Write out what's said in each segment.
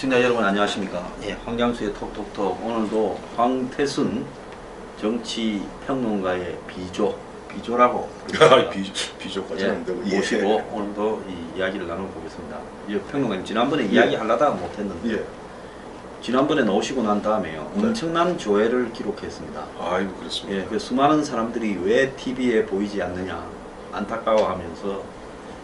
시청자 여러분 안녕하십니까. 예, 황장수의 톡톡톡. 오늘도 황태순 정치평론가의 비조라고 비조까지 모시고 오늘도 이 이야기를 나눠보겠습니다. 이 평론가님 지난번에 이야기 하려다가 못했는데 지난번에 나오시고 난 다음에요 엄청난 조회를 기록했습니다. 아이고 그렇습니다. 예, 그 수많은 사람들이 왜 TV에 보이지 않느냐 안타까워하면서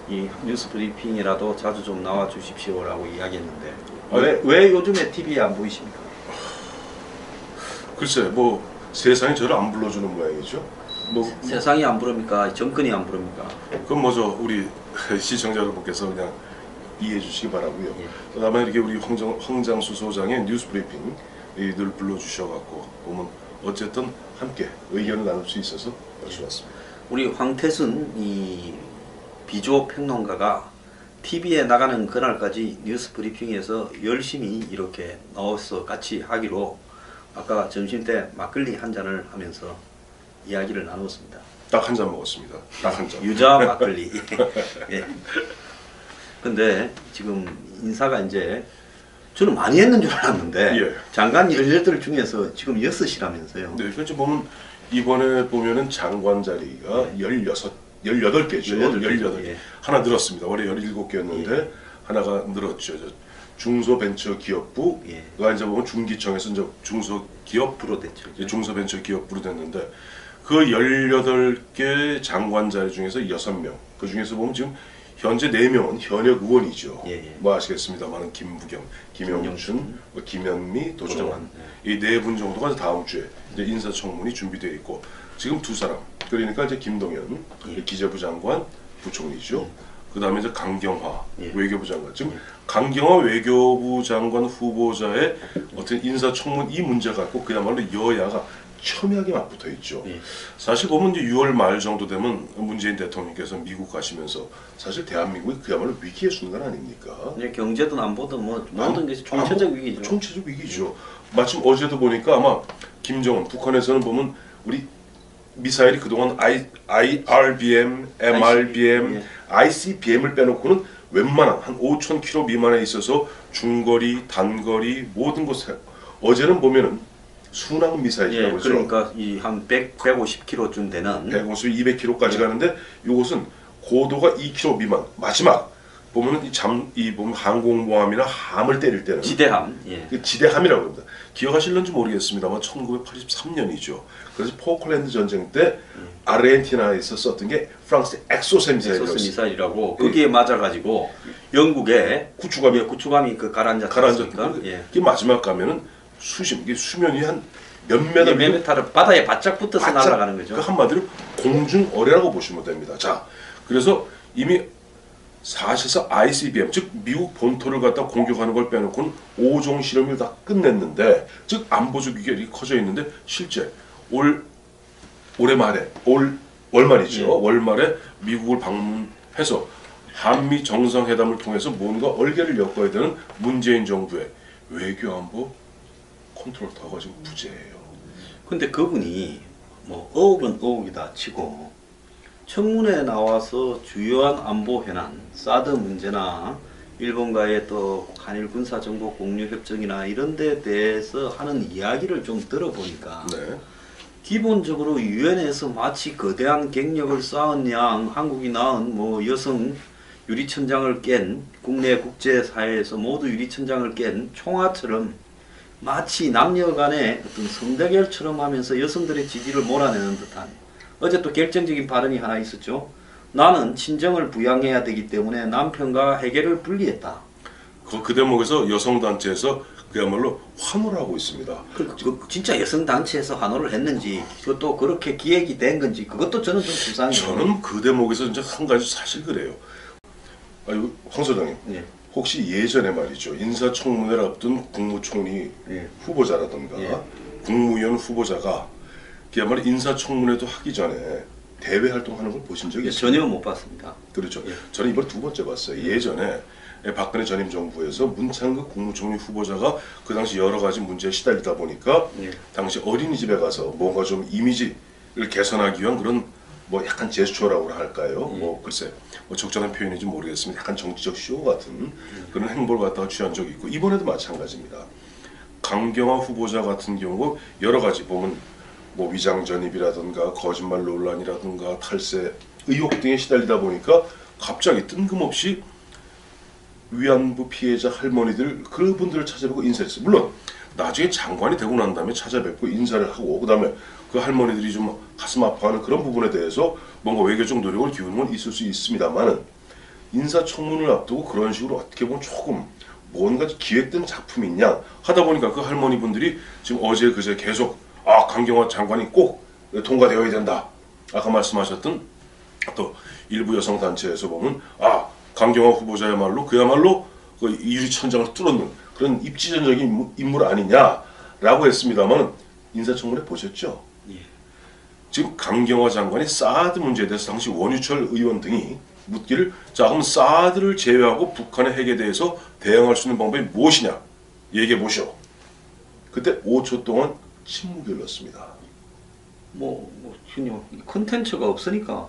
이 뉴스 브리핑이라도 자주 좀 나와 주십시오라고 이야기했는데 왜 요즘에 TV에 안 보이십니까? 글쎄 뭐 세상이 저를 안 불러주는 모양이죠. 뭐 세상이 안 부릅니까? 정권이 안 부릅니까? 그건 뭐죠. 우리 시청자 여러분께서 그냥 이해해 주시기 바라고요. 예. 그다음에 이렇게 우리 황장수 소장의 뉴스 브리핑 늘 불러주셔갖고 보면 어쨌든 함께 의견을 나눌 수 있어서 좋았습니다. 우리 황태순 이 비조 평론가가 TV에 나가는 그날까지 뉴스 브리핑에서 열심히 이렇게 나와서 같이 하기로 아까 점심 때 막걸리 한 잔을 하면서 이야기를 나눴습니다. 딱 한 잔 먹었습니다. 딱 한 잔. 유자 막걸리. 예. 근데 지금 인사가 이제 저는 많이 했는 줄 알았는데 예. 장관 18 중에서 지금 6이라면서요. 네, 그렇죠. 보면 이번에 보면은 장관 자리가 18개죠. 18개. 예. 하나 늘었습니다. 원래 17개였는데 예. 하나가 늘었죠. 중소벤처기업부가 예. 이제 보면 중기청에서 이제 중소기업부로 됐죠. 중소벤처기업부로 됐는데 그 18개 장관 자리 중에서 6명. 그 중에서 보면 지금 현재 4명은 현역 의원이죠. 예. 뭐 아시겠습니다만 김부겸, 김영춘, 김현미, 도정환 이 4분 정도가 다음 주에 이제 인사청문이 준비되어 있고 지금 2사람 그러니까 이제 김동연 기재부 장관 부총리죠. 그다음에 이제 강경화 외교부 장관. 지금 강경화 외교부 장관 후보자의 어떤 인사청문 이 문제 갖고 그야말로 여야가 첨예하게 맞붙어 있죠. 사실 보면 이제 6월 말 정도 되면 문재인 대통령께서 미국 가시면서 사실 대한민국이 그야말로 위기의 순간 아닙니까? 이제 경제든 안보든 뭐 모든 것이 총체적 위기죠. 총체적 위기죠. 마침 어제도 보니까 아마 김정은 북한에서는 보면 우리 미사일이 그동안 IRBM, MRBM, ICBM을 빼놓고는 웬만한 한 5,000km 미만에 있어서 중거리, 단거리 모든 곳에 어제는 보면은 순항 미사일이라고 그러죠. 그러니까 이 한 150km쯤 되는 150, 200km까지 가는데 이것은 고도가 2km 미만. 마지막 보면은 이 보면 항공모함이나 함을 때릴 때는 지대함. 그 지대함이라고 합니다. 기억하실는지 모르겠습니다만 1983년이죠. 그래서 포클랜드 전쟁 때 아르헨티나에서 썼던 게 프랑스 엑소세 미사일이라고 거기에 맞아가지고 영국의 구축함이 그 가라앉았으니까. 그 마지막 가면은 수면이 한 몇 메다 몇 메타를 바다에 바짝 붙어서 날아가는 거죠. 그 한마디로 공중어뢰라고 보시면 됩니다. 자, 그래서 이미 사실상 ICBM 즉 미국 본토를 갖다 공격하는 걸 빼놓고는 5종 실험을 다 끝냈는데 즉 안보적 위기가 커져 있는데 실제 올해 말에 월말이죠. 월말에 미국을 방문해서 한미 정상회담을 통해서 뭔가 얼개를 엮어야 되는 문재인 정부의 외교안보 컨트롤 타워가 지금 부재예요. 근데 그분이 뭐 의혹은 의혹이다 치고 청문회에 나와서 주요한 안보 현안, 사드 문제나 일본과의 또 한일 군사 정보 공유 협정이나 이런 데 대해서 하는 이야기를 좀 들어보니까 기본적으로 유엔에서 마치 거대한 갱력을 쌓은 양 한국이 낳은 뭐 여성 유리천장을 깬 국내 국제사회에서 모두 유리천장을 깬 총화처럼 마치 남녀 간의 어떤 성대결처럼 하면서 여성들의 지지를 몰아내는 듯한 어제 또 결정적인 발언이 하나 있었죠. 나는 친정을 부양해야 되기 때문에 남편과 해결을 분리했다. 그 대목에서 여성단체에서 그야말로 환호를 하고 있습니다. 진짜 여성단체에서 환호를 했는지 그것도 그렇게 기획이 된 건지 그것도 저는 좀 불쌍해요. 저는 그 대목에서 이제 한 가지 사실 그래요. 황 소장님. 혹시 예전에 말이죠 인사청문회를 앞둔 국무총리 후보자라던가 국무위원 후보자가 그야말로 인사청문회도 하기 전에 대외 활동하는 걸 보신 적이 있어요? 전혀 못 봤습니다. 그렇죠. 저는 이번 2번째 봤어요. 예전에 박근혜 전임 정부에서 문창극 국무총리 후보자가 그 당시 여러 가지 문제에 시달리다 보니까 당시 어린이집에 가서 뭔가 좀 이미지를 개선하기 위한 그런 뭐 약간 제스처라고 할까요? 뭐 글쎄 뭐 적절한 표현인지 모르겠습니다. 약간 정치적 쇼 같은 그런 행보를 갖다가 취한 적이 있고 이번에도 마찬가지입니다. 강경화 후보자 같은 경우 여러 가지 보면 뭐 위장 전입이라든가 거짓말 논란이라든가 탈세 의혹 등에 시달리다 보니까 갑자기 뜬금없이 위안부 피해자 할머니들 그분들을 찾아뵙고 인사했어요. 물론 나중에 장관이 되고 난 다음에 찾아뵙고 인사를 하고 그 다음에 그 할머니들이 좀 가슴 아파하는 그런 부분에 대해서 뭔가 외교적 노력을 기울이는 건 있을 수 있습니다만은 인사청문을 앞두고 그런 식으로 어떻게 보면 조금 뭔가 기획된 작품이 있냐 하다 보니까 그 할머니분들이 지금 어제 그제 계속 강경화 장관이 꼭 통과되어야 된다. 아까 말씀하셨던 또 일부 여성 단체에서 보면 강경화 후보자야말로 그야말로 그 유리천장을 뚫어놓는 그런 입지전적인 인물 아니냐라고 했습니다만 인사청문회 보셨죠? 예. 지금 강경화 장관이 사드 문제에 대해서 당시 원유철 의원 등이 묻기를 자 그럼 사드를 제외하고 북한의 핵에 대해서 대응할 수 있는 방법이 무엇이냐 얘기해 보시오. 그때 5초 동안 침묵이 흘렀습니다. 콘텐츠가 없으니까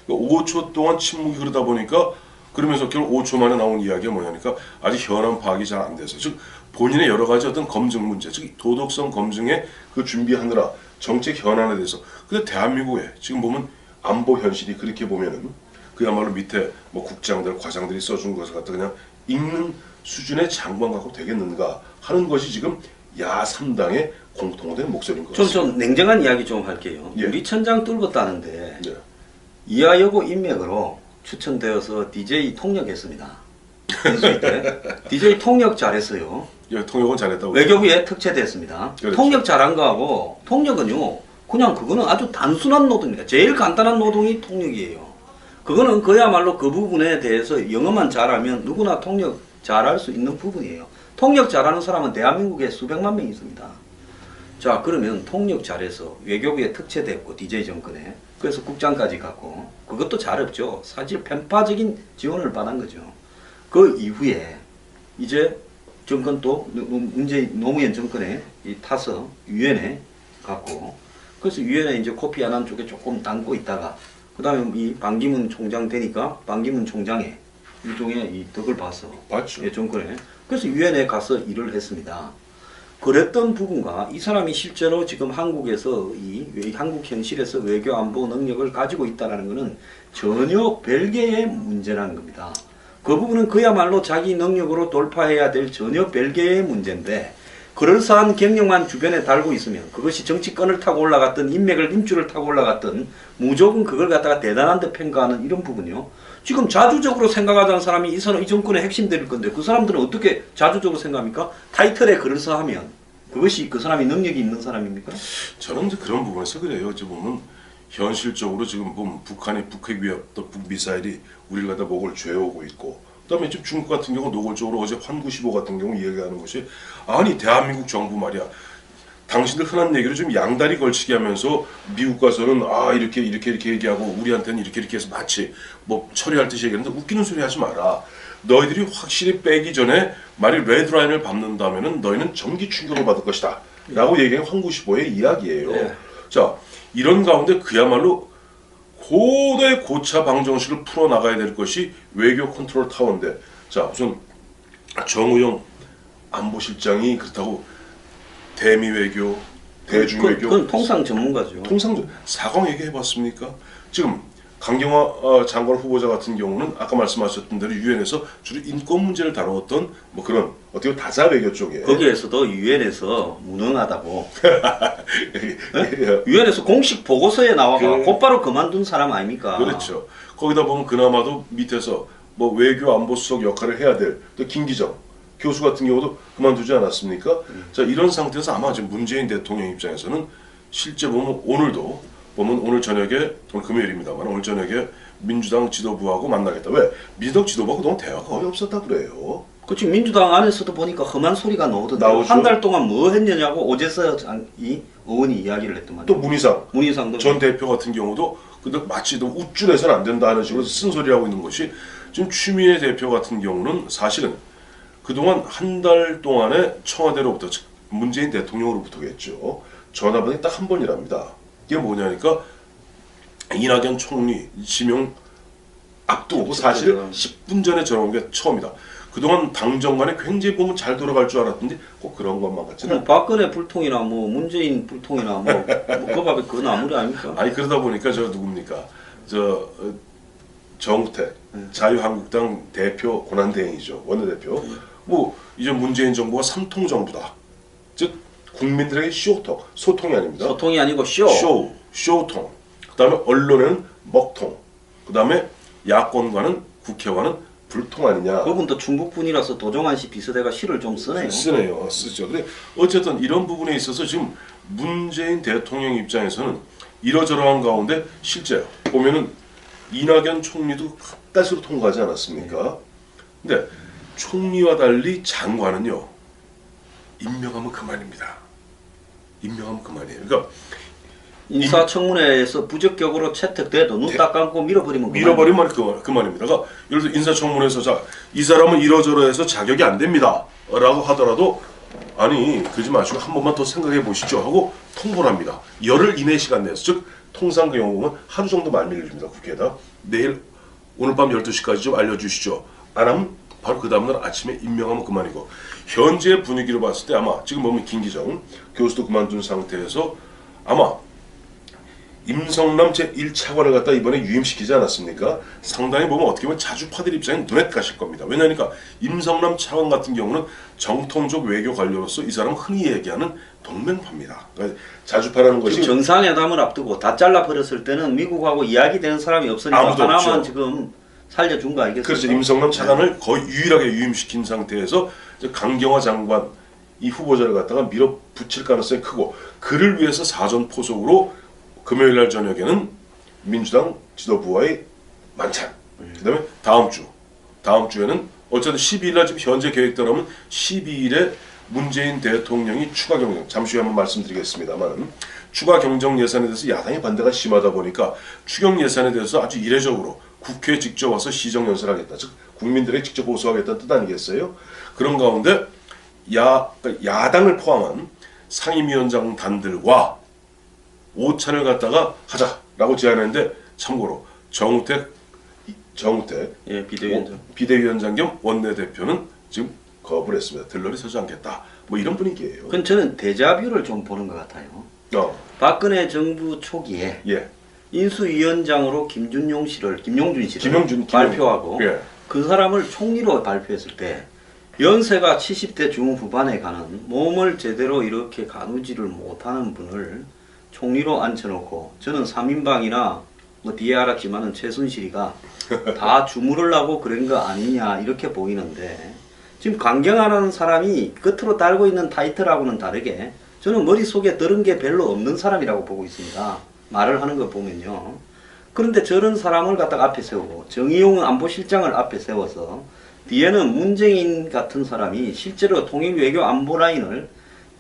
5초 동안 침묵이 흐르다 보니까 그러면서 결국 5초 만에 나온 이야기가 뭐냐니까 아직 현안 파악이 잘 안 돼서 즉 본인의 여러 가지 어떤 검증 문제 즉 도덕성 검증에 그 준비하느라 정책 현안에 대해서 근데 대한민국에 지금 보면 안보 현실이 그렇게 보면은 그야말로 밑에 뭐 국장들 과장들이 써준 것을 갖다 그냥 읽는 수준의 장관 갖고 되겠는가 하는 것이 지금 야 3당의 공통된 목소리인 것 같습니다. 좀 냉정한 이야기 좀 할게요. 예. 유리천장 뚫었다는데 네. 이하 여고 인맥으로 추천되어서 DJ 통역했습니다. 인수위 때 DJ 통역 잘했어요. 예, 통역은 잘했다고. 외교부에 특채됐습니다. 그렇죠. 통역 잘한 거하고 통역은요 그냥 그거는 아주 단순한 노동입니다. 제일 간단한 노동이 통역이에요. 그거는 그야말로 그 부분에 대해서 영어만 잘하면 누구나 통역 잘할 수 있는 부분이에요. 통역 잘하는 사람은 대한민국에 수백만 명 있습니다. 자 그러면 통역 잘해서 외교부에 특채됐고 DJ 정권에 그래서 국장까지 갔고 그것도 잘했죠. 사실 편파적인 지원을 받은 거죠. 그 이후에 이제 정권 또 노무현 정권에 타서 유엔에 갔고 그래서 유엔에 이제 코피 아난 쪽에 조금 담고 있다가 그 다음에 이 반기문 총장 되니까 반기문 총장의 일종의 이 덕을 봐서 봤죠. 예, 정권에 그래서 유엔에 가서 일을 했습니다. 그랬던 부분과 이 사람이 실제로 지금 한국에서 이 한국 현실에서 외교 안보 능력을 가지고 있다는 것은 전혀 별개의 문제라는 겁니다. 그 부분은 그야말로 자기 능력으로 돌파해야 될 전혀 별개의 문제인데 그럴싸한 경력만 주변에 달고 있으면 그것이 정치권을 타고 올라갔던 인맥을 힘줄을 타고 올라갔던 무조건 그걸 갖다가 대단한 데 평가하는 이런 부분이요. 지금 자주적으로 생각하자는 사람이 이 정권의 핵심들일 건데 그 사람들은 어떻게 자주적으로 생각합니까? 타이틀에 그럴싸하면 그것이 그 사람이 능력이 있는 사람입니까? 저는 이제 그런 부분에서 그래요. 이제 보면 현실적으로 지금 보면 북한이 북핵 위협 또 북미사일이 우리를 갖다 목을 죄어오고 있고 그다음에 지금 중국 같은 경우 노골적으로 어제 환구15 같은 경우 이야기하는 것이 아니 대한민국 정부 말이야 당신들 흔한 얘기를 좀 양다리 걸치게 하면서 미국 가서는 이렇게 얘기하고 우리한테는 이렇게 해서 마치 뭐 처리할 듯이 얘기하는데 웃기는 소리 하지 마라. 너희들이 확실히 빼기 전에 만약 레드라인을 밟는다면은 너희는 전기 충격을 받을 것이다. 라고 얘기한 환구15의 이야기예요. 네. 자 이런 가운데 그야말로 고도의 고차 방정식을 풀어나가야 될 것이 외교 컨트롤 타워인데 자 우선 정우영 안보실장이 그렇다고 대미 외교, 대중 외교 그건 통상 전문가죠. 통상 사과ం 얘기해봤습니까? 지금 강경화 장관 후보자 같은 경우는 아까 말씀하셨던 대로 유엔에서 주로 인권 문제를 다루었던 뭐 그런 어떻게 보면 다자 외교 쪽에 거기에서도 유엔에서 무능하다고 유엔에서 공식 보고서에 나와가 곧바로 그만둔 사람 아닙니까? 그렇죠. 거기다 보면 그나마도 밑에서 뭐 외교 안보 수석 역할을 해야 될 또 김기정 교수 같은 경우도 그만두지 않았습니까? 자 이런 상태에서 아마 지금 문재인 대통령 입장에서는 실제 보면 오늘도 보면 오늘 저녁에 오늘 금요일입니다만 오늘 저녁에 민주당 지도부하고 만나겠다. 왜? 민주당 지도부하고 너무 대화가 거의 없었다 그래요. 그치 민주당 안에서도 보니까 험한 소리가 나오던데 한 달 동안 뭐 했느냐고 오재서 이 의원이 이야기를 했더만 또 문희상도 전 대표 같은 경우도 근데 마치 또 우쭐해서는 안 된다 하는 식으로 쓴소리하고 있는 것이 지금 추미애 대표 같은 경우는 사실은 그동안 한 달 동안에 청와대로부터 즉 문재인 대통령으로부터겠죠. 전화번이 딱 한 번이랍니다. 이게 뭐냐니까 이낙연 총리 지명 앞두고 사실 그렇죠. 10분 전에 전화온 게 처음이다. 그동안 당정간에 굉장히 보면 잘 돌아갈 줄 알았는데 꼭 그런 것만 같지는 뭐 박근혜 불통이나 뭐 문재인 불통이나 그 밥에 그 나물이 아닙니까? 아니 그러다 보니까 저 누굽니까 정우택 자유한국당 대표 권한대행이죠. 원내대표. 뭐 이제 문재인 정부가 삼통 정부다. 즉 국민들에게 쇼톡 소통이 아닙니다. 소통이 아니고 쇼통. 그다음에 언론에는 먹통. 그다음에 야권과는 국회와는 불통 아니냐. 그분도 충북분이라서 도종환 씨 비서대가 시를 좀 쓰네요. 쓰죠. 근데 어쨌든 이런 부분에 있어서 지금 문재인 대통령 입장에서는 이러저러한 가운데 실제 보면은 이낙연 총리도 가까스로 통과하지 않았습니까? 근데 총리와 달리 장관은요 임명하면 그만입니다. 임명하면 그만이에요. 그러니까 인사청문회에서 부적격으로 채택돼도 눈 딱 감고 밀어버리면 밀어버리면 그만입니다. 그러니까 예를 들어 인사청문회에서 자, 이 사람은 이러저러해서 자격이 안 됩니다. 라고 하더라도 아니 그러지 마시고 한 번만 더 생각해 보시죠 하고 통보를 합니다. 열흘 이내 시간 내에서 즉 통상 그 경우 보면 하루 정도 말밀려줍니다. 국회에다 내일 오늘 밤 12시까지 좀 알려주시죠. 안 하면 바로 그 다음날 아침에 임명하면 그만이고 현재 분위기로 봤을 때 아마 지금 보면 김기정 교수도 그만둔 상태에서 아마 임성남 제1차관을 갖다 이번에 유임시키지 않았습니까? 상당히 보면 어떻게 보면 자주파들 입장에 눈에 가실 겁니다. 왜냐하니까 임성남 차관 같은 경우는 정통적 외교 관료로서 이 사람은 흔히 얘기하는 동맹파입니다. 그러니까 자주파라는 것이 정상회담을 앞두고 다 잘라버렸을 때는 미국하고 이야기되는 사람이 없으니까 아무도 하나만 없죠. 지금 살려준 거 아니겠습니까? 그렇죠. 임성남 차관을 거의 유일하게 유임시킨 상태에서 이제 강경화 장관 이 후보자를 갖다가 밀어붙일 가능성이 크고 그를 위해서 사전 포석으로 금요일 날 저녁에는 민주당 지도부와의 만찬. 그다음에 다음 주에는 어쨌든 12일 날 지금 현재 계획대로면 12일에 문재인 대통령이 추가 경정 잠시 후에 한번 말씀드리겠습니다만 추가 경정 예산에 대해서 야당의 반대가 심하다 보니까 추경 예산에 대해서 아주 이례적으로 국회에 직접 와서 시정 연설을 하겠다. 즉 국민들에게 직접 보수하겠다는 뜻 아니겠어요? 그런 가운데 야당을 포함한 상임위원장 단들과 오찬을 갖다가 하자라고 제안했는데 참고로 정우택 예, 비대위원장. 비대위원장 겸 원내대표는 지금 거부를 했습니다. 들러리 서지 않겠다. 뭐 이런 분위기예요. 그건 저는 데자뷰를 좀 보는 것 같아요. 박근혜 정부 초기에 예. 인수위원장으로 김용준 씨를 발표하고 예. 그 사람을 총리로 발표했을 때 연세가 70대 중후반에 가는 몸을 제대로 이렇게 가누지를 못하는 분을 총리로 앉혀놓고 저는 3인방이나 뭐 뒤에 알았지만은 최순실이가 다 주무르려고 그런 거 아니냐 이렇게 보이는데 지금 강경하는 사람이 겉으로 달고 있는 타이틀하고는 다르게 저는 머릿속에 들은 게 별로 없는 사람이라고 보고 있습니다. 말을 하는 거 보면요. 그런데 저런 사람을 갖다가 앞에 세우고 정의용 안보실장을 앞에 세워서 뒤에는 문재인 같은 사람이 실제로 통일 외교 안보 라인을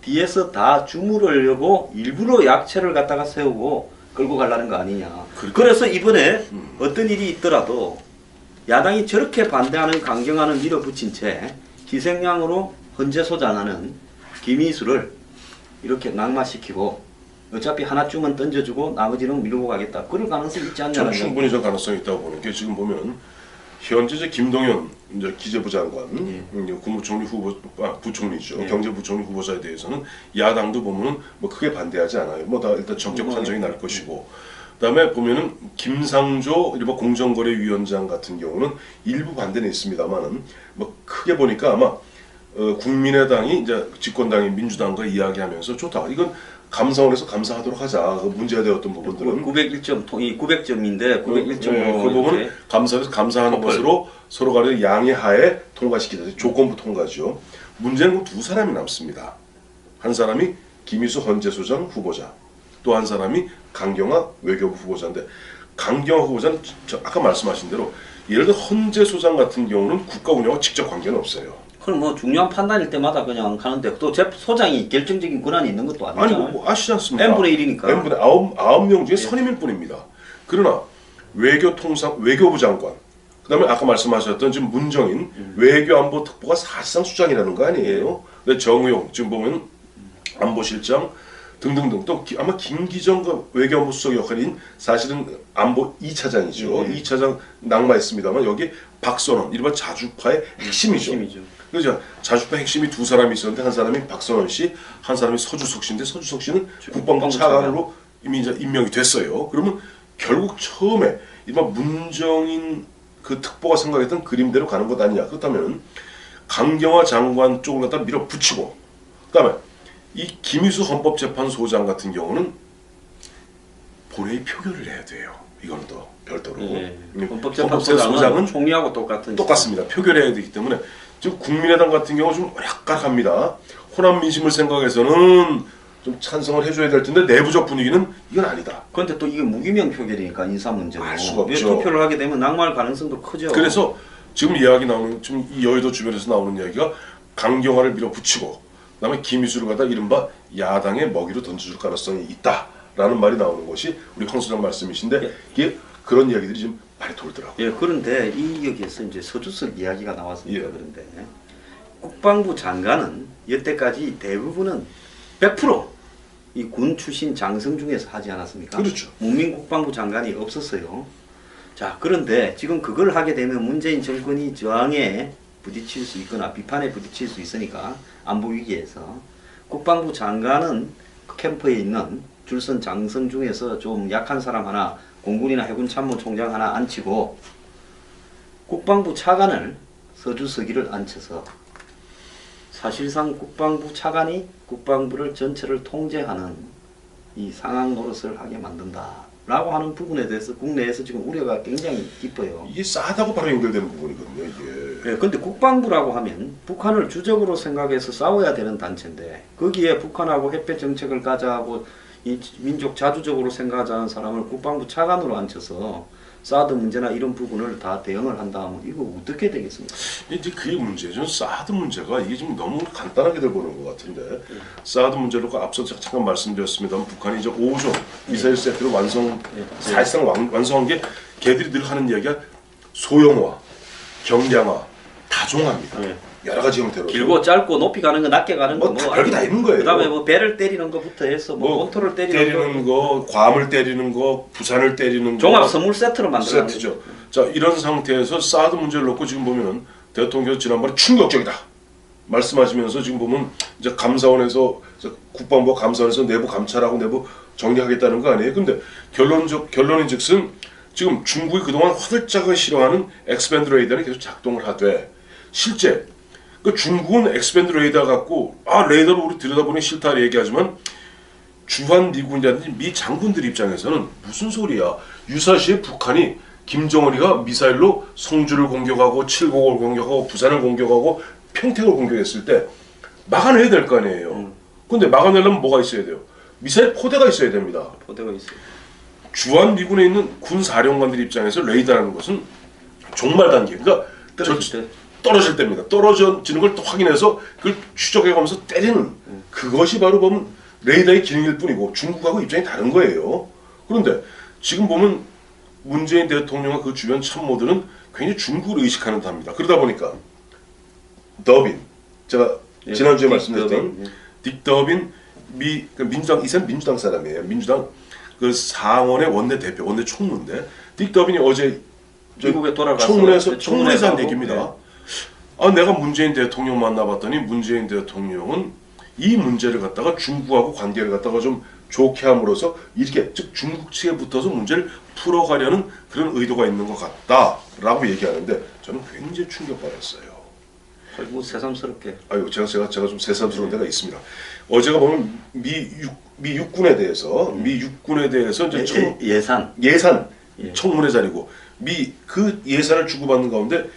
뒤에서 다 주무르려고 일부러 약체를 갖다가 세우고 끌고 가려는 거 아니냐. 그래서 이번에 어떤 일이 있더라도 야당이 저렇게 반대하는 강경화는 밀어붙인 채 희생양으로 헌재소장하는 김희수를 이렇게 낙마시키고 어차피 하나쯤은 던져주고 나머지는 밀고 가겠다. 그럴 가능성이 있지 않냐는 저는 충분히 저 가능성이 있다고 보는 게 지금 보면 현재 이제 김동연 이제 기재부 장관, 국무총리 부총리죠. 경제부총리 후보자에 대해서는 야당도 보면은 뭐 크게 반대하지 않아요. 뭐 다 일단 전격 판정이 날 것이고, 그다음에 보면은 김상조 일본 공정거래위원장 같은 경우는 일부 반대는 있습니다만은 뭐 크게 보니까 아마 국민의당이 이제 집권당인 민주당과 이야기하면서 좋다. 이건 감사원에서 감사하도록 하자. 그 문제가 되었던 부분들은 901점 이 900점인데 901점 그 부분은 감사원에서 감사하는 것으로 서로 간에 양해하에 통과시키자. 조건부 통과죠. 문제는 두 사람이 남습니다. 한 사람이 김희수 헌재소장 후보자, 또 한 사람이 강경화 외교부 후보자인데 강경화 후보자는 아까 말씀하신 대로 예를 들어 헌재소장 같은 경우는 국가 운영과 직접 관계는 없어요. 그럼 뭐 중요한 판단일 때마다 그냥 가는데 또 소장이 결정적인 권한이 있는 것도 아니잖아요. 아니 뭐 아시지 않습니까? n분의 1이니까. n분의 9명 중에 선임일 뿐입니다. 그러나 외교부 장관, 그다음에 아까 말씀하셨던 지금 문정인 외교안보특보가 사실상 수장이라는 거 아니에요. 근데 정의용 지금 보면 안보실장, 등등등 또 아마 김기정 외교안보 수석 역할인 사실은 안보 2차장이죠. 2차장 낙마했습니다만 여기 박선원 이른바 자주파의 핵심이죠. 그죠? 자주파 핵심이 두 사람이 있었는데 한 사람이 박선원 씨, 한 사람이 서주석 씨인데 서주석 씨는 국방부 차관으로 이미 이제 임명이 됐어요. 그러면 결국 처음에 이른바 문정인 그 특보가 생각했던 그림대로 가는 것 아니냐. 그렇다면 강경화 장관 쪽을 갖다 밀어붙이고 그다음에 이 김희수 헌법재판소장 같은 경우는 본회의 표결을 해야 돼요. 이거는 또 별도로. 헌법재판소장은 총리하고 똑같습니다. 표결해야 되기 때문에 지금 국민의당 같은 경우 좀 오락가락합니다. 호남 민심을 생각해서는 좀 찬성을 해줘야 될 텐데 내부적 분위기는 이건 아니다. 그런데 또 이게 무기명 표결이니까 인사 문제로 알 수가 없죠. 투표를 하게 되면 낙마할 가능성도 크죠. 그래서 지금 이야기 나오는 지금 이 여의도 주변에서 나오는 이야기가 강경화를 밀어붙이고 그다음에 김희수를 갖다 이른바 야당의 먹이로 던져줄 가능성이 있다라는 말이 나오는 것이 우리 황 소장 말씀이신데 이게 그런 이야기들이 좀 많이 돌더라고요. 예, 그런데 이 여기에서 이제 서주석 이야기가 나왔으니까 그런데 국방부 장관은 여태까지 대부분은 100% 이 군 출신 장성중에서 하지 않았습니까? 그렇죠. 문민국방부 장관이 없었어요. 자, 그런데 지금 그걸 하게 되면 문재인 정권이 저항에 부딪힐 수 있거나 비판에 부딪힐 수 있으니까 안보 위기에서 국방부 장관은 캠프에 있는 줄선 장성 중에서 좀 약한 사람 하나 공군이나 해군 참모총장 하나 앉히고 국방부 차관을 서주서기를 앉혀서 사실상 국방부 차관이 국방부를 전체를 통제하는 이 상황 노릇을 하게 만든다라고 하는 부분에 대해서 국내에서 지금 우려가 굉장히 깊어요. 이게 싸다고 바로 연결되는 부분이거든요. 이게. 네, 근데 국방부라고 하면 북한을 주적으로 생각해서 싸워야 되는 단체인데 거기에 북한하고 핵폐 정책을 가자고 이 민족 자주적으로 생각하자는 사람을 국방부 차관으로 앉혀서 사드 문제나 이런 부분을 다 대응을 한다 하면 이거 어떻게 되겠습니까? 이제 그게 문제죠. 사드 문제가 이게 지금 너무 간단하게 보는 것 같은데 사드 문제로 앞서 잠깐 말씀드렸습니다만 북한이 이제 5조 미사일 세트를 사실상 완성한 게 걔들이 늘 하는 이야기가 소형화, 경량화, 다종화입니다. 여러 가지 형태로 길고 짧고 높이 가는 거 낮게 가는 거 뭐 별게 다 있는 거예요. 그다음에 뭐 배를 때리는 거부터 해서 뭐 본토를 때리는 거, 괌을 때리는 거, 부산을 때리는 종합 거 선물 세트로 만드는 세트죠. 자, 이런 상태에서 사드 문제를 놓고 지금 보면은 대통령 지난번에 충격적이다 말씀하시면서 지금 보면 이제 감사원에서 국방부와 감사원에서 내부 감찰하고 내부 정리하겠다는 거 아니에요? 근데 결론인즉슨 지금 중국이 그동안 화들짝을 싫어하는 엑스밴드 레이더는 계속 작동을 하되 실제 그 중국은 엑스밴드 레이더 갖고 레이더를 우리 들여다보니 싫다 얘기하지만 주한 미군이라든지 미 장군들 입장에서는 무슨 소리야? 유사시에 북한이 김정은이가 미사일로 성주를 공격하고 칠곡을 공격하고 부산을 공격하고 평택을 공격했을 때 막아내야 될 거 아니에요. 근데 막아내려면 뭐가 있어야 돼요? 미사일 포대가 있어야 됩니다. 포대가 있어요. 주한 미군에 있는 군 사령관들 입장에서 레이더라는 것은 종말 단계, 그러니까 떨어질 때입니다. 떨어지는 걸 또 확인해서 그걸 추적해가면서 때리는 그것이 바로 보면 레이더의 기능일 뿐이고 중국하고 입장이 다른 거예요. 그런데 지금 보면 문재인 대통령과 그 주변 참모들은 굉장히 중국을 의식하는 듯합니다. 그러다 보니까 더빈, 제가 지난주에 말씀드렸던 딕 더빈 민주당 이 사람 민주당 사람이에요. 민주당 그 상원의 원내 대표, 원내 총무인데 딕 더빈이 어제 미국에 돌아가서 청문회에서 한 얘기입니다. 내가 문재인 대통령 만나봤더니 문재인 대통령은 이 문제를 갖다가 중국하고 관계를 갖다가 좀 좋게 함으로써 이렇게 즉 중국 측에 붙어서 문제를 풀어가려는 그런 의도가 있는 것 같다라고 얘기하는데 저는 굉장히 충격받았어요. 뭐 새삼스럽게. 아유 제가 좀 새삼스러운 데가 있습니다. 어제가 보면 미 육군에 대해서 이제 예산 청문회 자리고 그 예산을 주고받는 가운데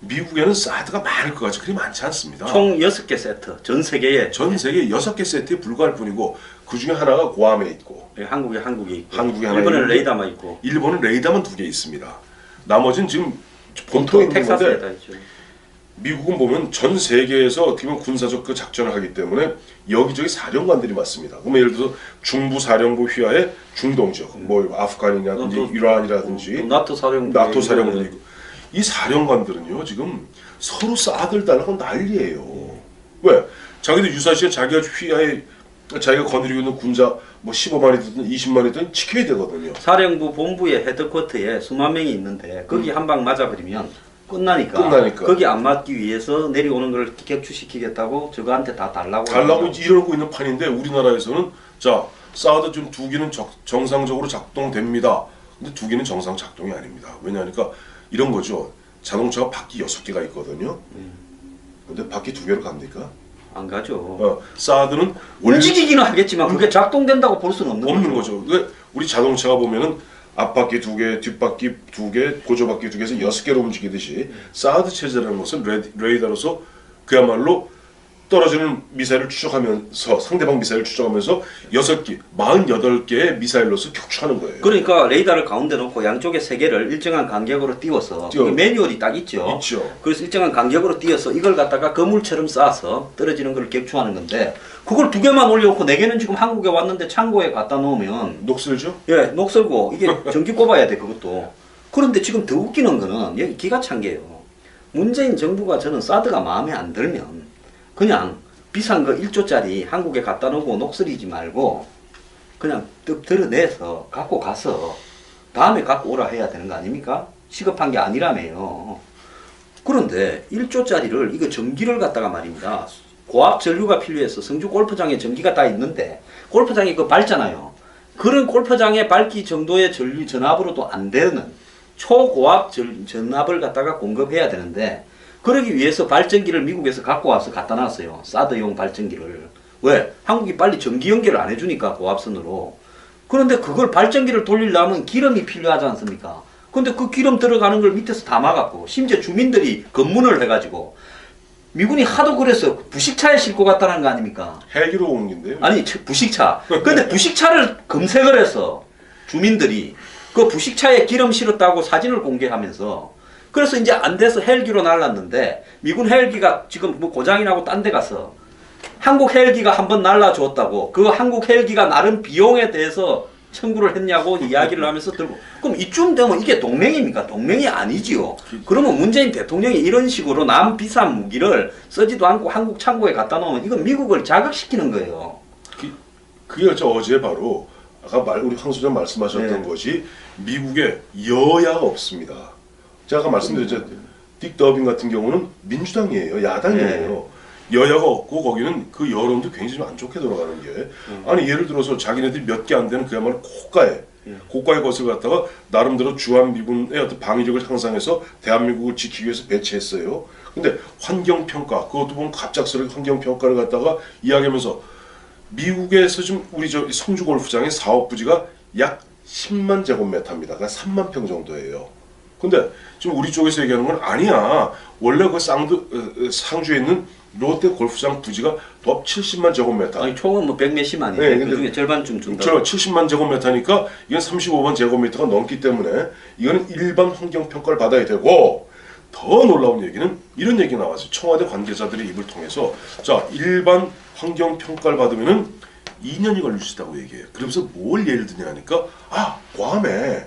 미국에는 사드가 많을 것 같지 그리 많지 않습니다. 총 6개 세트 전 세계에 6개 세트에 불과할 뿐이고 그 중에 하나가 괌에 있고 한국에 있고 한국에 하나 일본은 있고, 레이더만 있고 일본은 레이더만 2개 있습니다. 나머지는 지금 본토에 있는 텍사스에 다 건데 있죠. 미국은 보면 전 세계에서 어떻게 보면 군사적 그 작전을 하기 때문에 여기저기 사령관들이 많습니다. 그러면 예를 들어서 중부 사령부 휘하의 중동 지역, 뭐 아프간이라든지 이란이라든지 나토 사령부도 있고 이 사령관들은요 지금 서로 싸들 달라고 난리예요. 왜? 자기들 유사시에 자기가 휘하에 자기가 거느리고 있는 군자 뭐 15만이든 20만이든 지켜야 되거든요. 사령부 본부의 헤드쿼터에 수만 명이 있는데 거기 한 방 맞아버리면 끝나니까. 거기 안 맞기 위해서 내려오는 걸 격추시키겠다고 저거한테 다 달라고 이러고 있는 판인데 우리나라에서는 자 사드 지금 2기는 정상적으로 작동됩니다. 근데 2기는 정상 작동이 아닙니다. 왜냐하니까 이런 거죠. 자동차가 바퀴 6개가 있거든요. 근데 바퀴 2개로 갑니까? 안 가죠. 사드는 움직이기는 하겠지만 그게 작동된다고 볼 수는 없는 거죠. 우리 자동차가 보면은 앞바퀴 2개, 뒷바퀴 2개, 보조바퀴 2개에서 6개로 움직이듯이 사드 체제라는 것은 레이더로서 그야말로 떨어지는 미사일을 추적하면서 상대방 미사일을 추적하면서 6개, 48개의 미사일로서 격추하는 거예요. 그러니까 레이더를 가운데 놓고 양쪽에 3개를 일정한 간격으로 띄워서 매뉴얼이 딱 있죠. 그래서 일정한 간격으로 띄워서 이걸 갖다가 거물처럼 쌓아서 떨어지는 걸 격추하는 건데 그걸 2개만 올려놓고 4개는 지금 한국에 왔는데 창고에 갖다 놓으면 녹슬죠? 예, 녹슬고 이게 전기 꼽아야 돼 그것도. 그런데 지금 더 웃기는 거는 여기 기가 찬 게요. 문재인 정부가 저는 사드가 마음에 안 들면 그냥 비싼 거 1조짜리 한국에 갖다 놓고 녹슬이지 말고 그냥 뜩 드러내서 갖고 가서 다음에 갖고 오라 해야 되는 거 아닙니까? 시급한 게 아니라며요. 그런데 1조짜리를 이거 전기를 갖다가 말입니다. 고압 전류가 필요해서 성주 골프장에 전기가 다 있는데 골프장이 그 밝잖아요. 그런 골프장에 밝기 정도의 전압으로도 안 되는 초고압 전압을 갖다가 공급해야 되는데 그러기 위해서 발전기를 미국에서 갖고 와서 갖다 놨어요. 사드용 발전기를. 왜? 한국이 빨리 전기 연결을 안 해주니까 고압선으로. 그런데 그걸 발전기를 돌리려면 기름이 필요하지 않습니까? 근데 그 기름 들어가는 걸 밑에서 다 막았고 심지어 주민들이 검문을 해가지고 미군이 하도 그래서 부식차에 싣고 갔다는 거 아닙니까? 헬기로 옮긴대요. 아니 부식차. 근데 부식차를 검색을 해서 주민들이 그 부식차에 기름 실었다고 사진을 공개하면서 그래서 이제 안 돼서 헬기로 날랐는데 미군 헬기가 지금 뭐 고장이 나고 딴 데 가서 한국 헬기가 한번 날라줬다고 그 한국 헬기가 나름 비용에 대해서 청구를 했냐고 이야기를 하면서 들고 그럼 이쯤 되면 이게 동맹입니까? 동맹이 아니지요. 그러면 문재인 대통령이 이런 식으로 남 비싼 무기를 쓰지도 않고 한국 창고에 갖다 놓으면 이건 미국을 자극시키는 거예요. 그게 어제 바로 아까 우리 황 소장 말씀하셨던 것이 미국에 여야가 없습니다. 제가 아까 말씀드렸죠. 딕 더빈 같은 경우는 민주당이에요. 야당이에요. 여야가 없고 거기는 그 여론도 굉장히 좀 안 좋게 돌아가는 게 아니 예를 들어서 자기네들이 몇 개 안 되는 그야말로 고가의 것을 갖다가 나름대로 주한미군의 어떤 방위력을 향상해서 대한민국을 지키기 위해서 배치했어요. 근데 환경평가 그것도 보면 갑작스럽게 환경평가를 갖다가 이야기하면서 미국에서 지금 우리 저 성주 골프장의 사업 부지가 약 10만 제곱미터입니다. 그러니까 3만 평 정도예요. 근데 지금 우리 쪽에서 얘기하는 건 아니야. 원래 그 상주에 있는 롯데 골프장 부지가 더 70만 제곱미터. 아니 총은 뭐 100몇십만이에요. 네, 그 중에 절반쯤 준다. 70만 제곱미터니까 이건 35만 제곱미터가 넘기 때문에 이거는 일반 환경 평가를 받아야 되고 더 놀라운 얘기는 이런 얘기 나왔어요. 청와대 관계자들의 입을 통해서 자 일반 환경 평가를 받으면은 2년이 걸릴 수 있다고 얘기해요. 그러면서 뭘 예를 드냐 하니까 괌에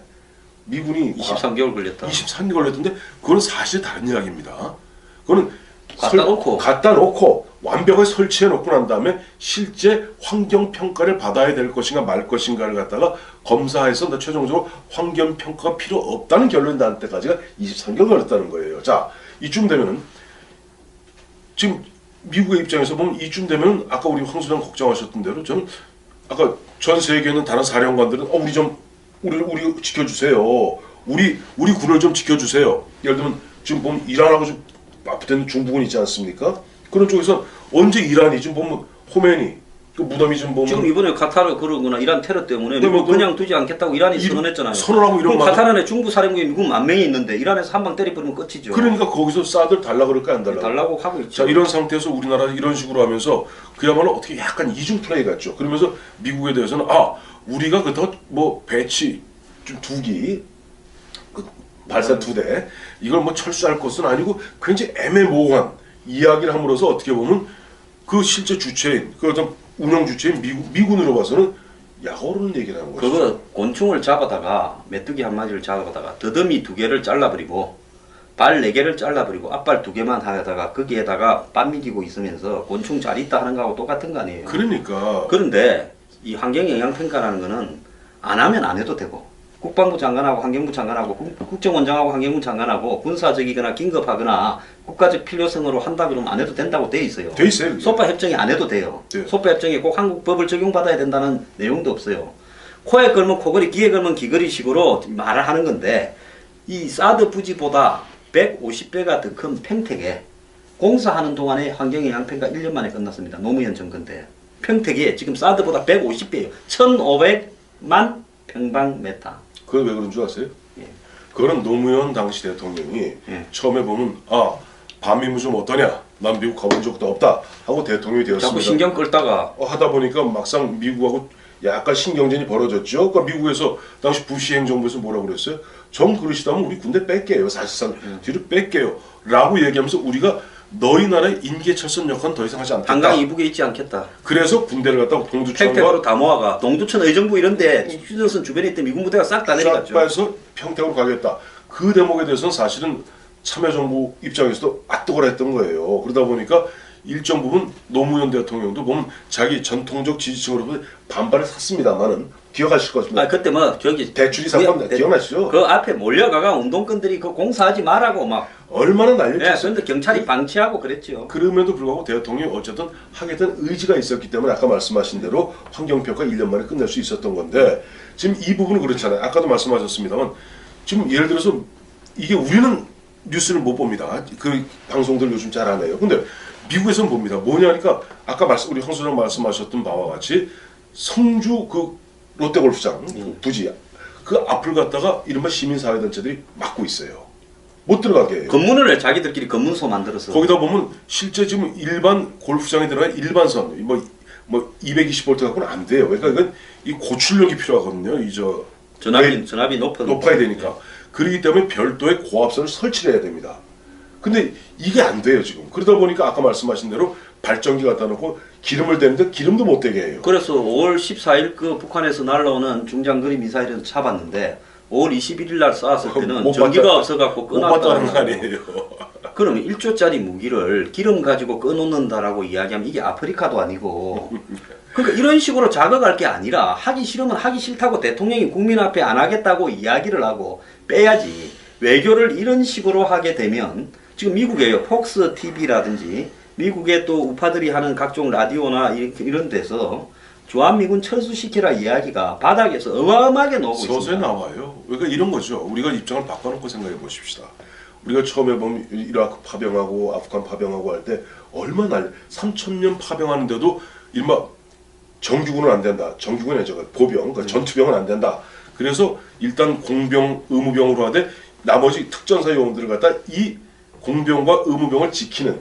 미군이 23개월 걸렸다. 23개월 걸렸던데 그건 사실 다른 이야기입니다. 그거는 갖다 놓고 완벽하게 설치해 놓고 난 다음에 실제 환경 평가를 받아야 될 것인가 말 것인가를 갖다가 검사해서 최종적으로 환경 평가가 필요 없다는 결론이 날 때까지가 23개월 걸렸다는 거예요. 자, 이쯤 되면은 지금 미국의 입장에서 보면 이쯤 되면 아까 우리 황 소장 걱정하셨던 대로 저는 아까 전 세계에 있는 다른 사령관들은 우리 지켜주세요. 우리 군을 좀 지켜주세요. 예를 들면 지금 보면 이란하고 좀 앞에 중국은 있지 않습니까? 그런 쪽에서 언제 이란이 지금 보면 호메니 그 무덤이 좀 보면 지금 이번에 카타르 그러거나 이란 테러 때문에 미국 그냥 두지 않겠다고 이란이 선언했잖아요. 선언하고 이런 그럼 카타르에 중부 사령부에 미국 10,000명이 있는데 이란에서 한 방 때려버리면 끝이죠. 그러니까 거기서 사드 달라 그럴까 안 달라고? 달라고 하고 있죠. 자 이런 상태에서 우리나라 이런 식으로 하면서 그야말로 어떻게 약간 이중 플레이 같죠. 그러면서 미국에 대해서는 우리가 뭐 배치 좀 두기 발사 2대 이걸 뭐 철수할 것은 아니고 굉장히 애매모호한 이야기를 함으로써 어떻게 보면 그 실제 주체인 그 어떤 운영 주체인 미군으로 봐서는 약오르는 얘기를 하는 거죠. 그거 곤충을 잡아다가 메뚜기 한 마리를 잡아다가 더듬이 2개를 잘라버리고 발 4개를 잘라버리고 앞발 2개만 하다가 거기에다가 밥 미기고 있으면서 곤충 잘 있다 하는 거하고 똑같은 거 아니에요. 그러니까 그런데 이 환경영향평가라는 거는 안 하면 안 해도 되고 국방부 장관하고 환경부 장관하고 국정원장하고 환경부 장관하고 군사적이거나 긴급하거나 국가적 필요성으로 한다 그러면 안 해도 된다고 돼 있어요. 돼 있어요. 그게. 소파 협정이 안 해도 돼요. 네. 소파 협정에 꼭 한국 법을 적용받아야 된다는 내용도 없어요. 코에 걸면 코걸이, 귀에 걸면 귀걸이 식으로 말을 하는 건데 이 사드 부지보다 150배가 더 큰 평택에 공사하는 동안에 환경영향평가 1년 만에 끝났습니다. 노무현 정권 때. 평택이 지금 사드보다 150배예요. 1,500만 평방메타. 그거 왜 그런 줄 아세요? 예. 그거는 노무현 당시 대통령이 예. 처음에 보면 반미무 좀 어떠냐? 난 미국 가본 적도 없다 하고 대통령이 되었습니다. 자꾸 신경 끌다가 하다 보니까 막상 미국하고 약간 신경전이 벌어졌죠. 그러니까 미국에서 당시 부시 행정부에서 뭐라고 그랬어요? 정 그러시다면 우리 군대 뺄게요. 사실상 뒤로 뺄게요. 라고 얘기하면서 우리가 너희 나라의 인계철선 역할은 더 이상 하지 않겠다. 한강 이북에 있지 않겠다. 그래서 군대를 갖다가 평택으로 동두천과 다 모아가 동두천 의정부 이런데 휴전선 주변에 있던 미군 부대가 싹 다 쫙 내려갔죠. 빼서 평택으로 가겠다. 그 대목에 대해서는 사실은 참여정부 입장에서도 아뜨거라 했던 거예요. 그러다 보니까 일정 부분 노무현 대통령도 보면 자기 전통적 지지층으로부터 반발을 샀습니다만은 기억하실 것입니다. 아 그때 뭐 저기 대출이 사건 기억나시죠? 그 앞에 몰려가가 운동권들이 그 공사하지 말라고 막. 얼마나 네, 난리쳤어요. 그런데 경찰이 방치하고 그랬죠. 그럼에도 불구하고 대통령이 어쨌든 하겠다는 의지가 있었기 때문에 아까 말씀하신 대로 환경평가 1년 만에 끝낼 수 있었던 건데 지금 이 부분은 그렇잖아요. 아까도 말씀하셨습니다만 지금 예를 들어서 이게 우리는 뉴스를 못 봅니다. 그 방송들 요즘 잘 안 해요. 근데 미국에서는 봅니다. 뭐냐니까 아까 우리 황 소장 말씀하셨던 바와 같이 성주 그 롯데골프장 부지 그 앞을 갖다가 이른바 시민사회단체들이 막고 있어요. 못 들어가게 해요. 검문을 해, 자기들끼리 검문소 만들어서. 거기다 보면 실제 지금 일반 골프장에 들어간 일반선 뭐 220V 갖고는 안 돼요. 그러니까 이건 이 고출력이 필요하거든요. 전압이 높아야 되니까. 그렇기 때문에 별도의 고압선을 설치를 해야 됩니다. 근데 이게 안 돼요 지금. 그러다 보니까 아까 말씀하신 대로 발전기 갖다 놓고 기름을 대는데 기름도 못 되게 해요. 그래서 5월 14일 그 북한에서 날라오는 중장거리 미사일을 잡았는데 5월 21일 날 쐈을 때는 전기가 없어갖고 못 봤다는 거 끊었다는 아니에요. 그러면 1조짜리 무기를 기름 가지고 꺼놓는다라고 이야기하면 이게 아프리카도 아니고 그러니까 이런 식으로 자극할 게 아니라 하기 싫으면 하기 싫다고 대통령이 국민 앞에 안 하겠다고 이야기를 하고 빼야지. 외교를 이런 식으로 하게 되면 지금 미국에요. 폭스 TV라든지 미국의 또 우파들이 하는 각종 라디오나 이런 데서 주한미군 철수시키라 이야기가 바닥에서 어마어마하게 나오고 있습니다. 서서히 나와요. 그러니까 이런 거죠. 우리가 입장을 바꿔놓고 생각해 보십시다. 우리가 처음에 보면 이라크 파병하고 아프간 파병하고 할 때 얼마나 3,000년 파병하는데도 이른바 정규군은 안 된다. 정규군이 아니죠. 보병, 그러니까 전투병은 안 된다. 그래서 일단 공병, 의무병으로 하되 나머지 특전사 요원들을 갖다 이 공병과 의무병을 지키는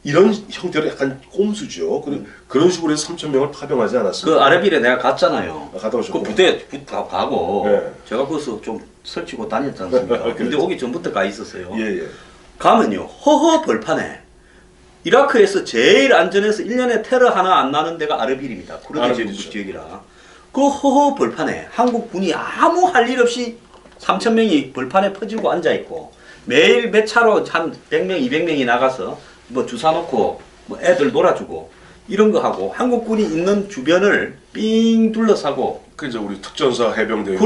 이런 형태로 약간 꼼수죠. 그런 식으로 해서 3,000명을 파병하지 않았습니까? 그 아르빌에 내가 갔잖아요. 갔다 오셨고. 그 부대 가고 네. 제가 거기서 좀 설치고 다녔지 않습니까? 근데 오기 전부터 가 있었어요. 예. 가면요. 허허 벌판에 이라크에서 제일 안전해서 1년에 테러 하나 안 나는 데가 아르빌입니다. 쿠르드 지역이라. 그 허허 벌판에 한국군이 아무 할 일 없이 3,000명이 벌판에 퍼지고 앉아있고 매일 몇 차로 한 100명, 200명이 나가서 뭐 주사 놓고 뭐 애들 놀아주고 이런 거 하고 한국군이 있는 주변을 삥 둘러싸고 그 이제 우리 특전사 해병대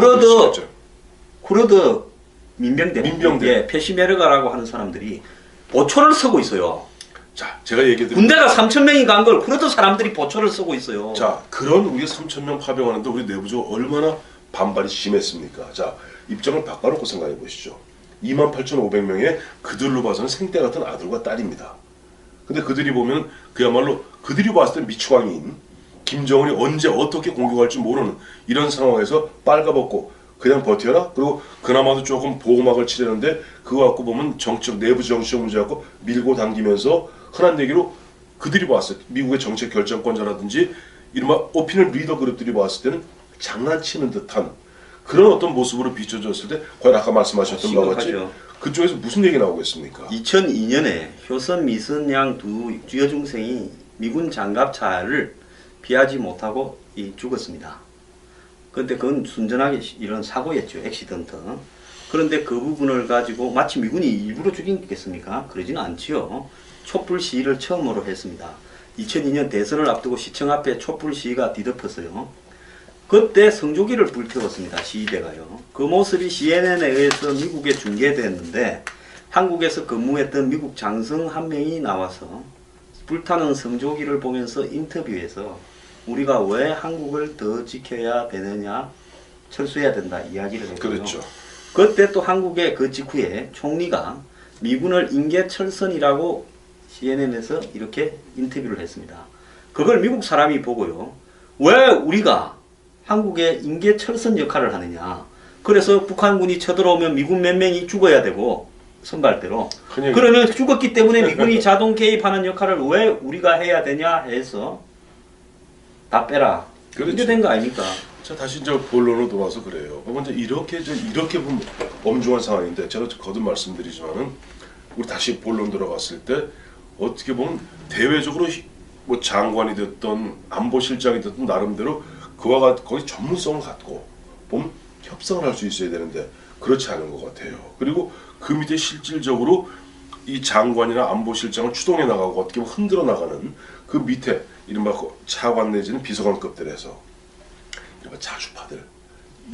쿠르드 민병대, 민병대. 페시메르가라고 하는 사람들이 보초를 서고 있어요. 자, 제가 얘기해 드릴게요. 군대가 3,000명이 간 걸 쿠르드 사람들이 보초를 서고 있어요. 자, 그런 우리 3,000명 파병하는데 우리 내부적으로 얼마나 반발이 심했습니까? 자, 입장을 바꿔놓고 생각해 보시죠. 28,500명의 그들로 봐서는 생떼 같은 아들과 딸입니다. 근데 그들이 보면 그야말로 그들이 봤을 때 미추광이인 김정은이 언제 어떻게 공격할지 모르는 이런 상황에서 빨가벗고 그냥 버텨라. 그리고 그나마도 조금 보호막을 치려는데 그거 갖고 보면 내부 정치적 문제 갖고 밀고 당기면서 흔한 얘기로 그들이 봤을 때 미국의 정책 결정권자라든지 이른바 오피니언 리더 그룹들이 봤을 때는 장난치는 듯한 그런 어떤 모습으로 비춰졌을 때 과연 아까 말씀하셨던 바와 같이 그쪽에서 무슨 얘기 나오겠습니까? 2002년에 효선 미선양 두 여중생이 미군 장갑차를 피하지 못하고 죽었습니다. 그런데 그건 순전하게 이런 사고였죠. 액시던트. 그런데 그 부분을 가지고 마치 미군이 일부러 죽이겠습니까? 그러지는 않지요. 촛불 시위를 처음으로 했습니다. 2002년 대선을 앞두고 시청 앞에 촛불 시위가 뒤덮었어요. 그때 성조기를 불태웠습니다. 시위대가요. 그 모습이 CNN에 의해서 미국에 중계됐는데 한국에서 근무했던 미국 장성 한 명이 나와서 불타는 성조기를 보면서 인터뷰에서 우리가 왜 한국을 더 지켜야 되느냐, 철수해야 된다 이야기를 했고요. 그렇죠. 그때 또 한국의 그 직후에 총리가 미군을 인계철선이라고 CNN에서 이렇게 인터뷰를 했습니다. 그걸 미국 사람이 보고요. 왜 우리가 한국의 인계철선 역할을 하느냐. 그래서 북한군이 쳐들어오면 미군 몇 명이 죽어야 되고 선발대로. 그러면 죽었기 때문에 미군이 자동 개입하는 역할을 왜 우리가 해야 되냐 해서 다 빼라. 그렇죠. 이렇게 된 거 아닙니까? 자, 다시 이제 본론으로 돌아와서 그래요. 먼저 이렇게 보면 엄중한 상황인데 제가 거듭 말씀드리지만은 우리 다시 본론 들어갔을 때 어떻게 보면 대외적으로 뭐 장관이 됐던 안보실장이 됐던 나름대로 그와 거의 전문성을 갖고 보면 협상을 할 수 있어야 되는데 그렇지 않은 것 같아요. 그리고 그 밑에 실질적으로 이 장관이나 안보실장을 추동해 나가고 어떻게 보면 흔들어 나가는 그 밑에 이른바 차관 내지는 비서관급들에서 이른바 자주파들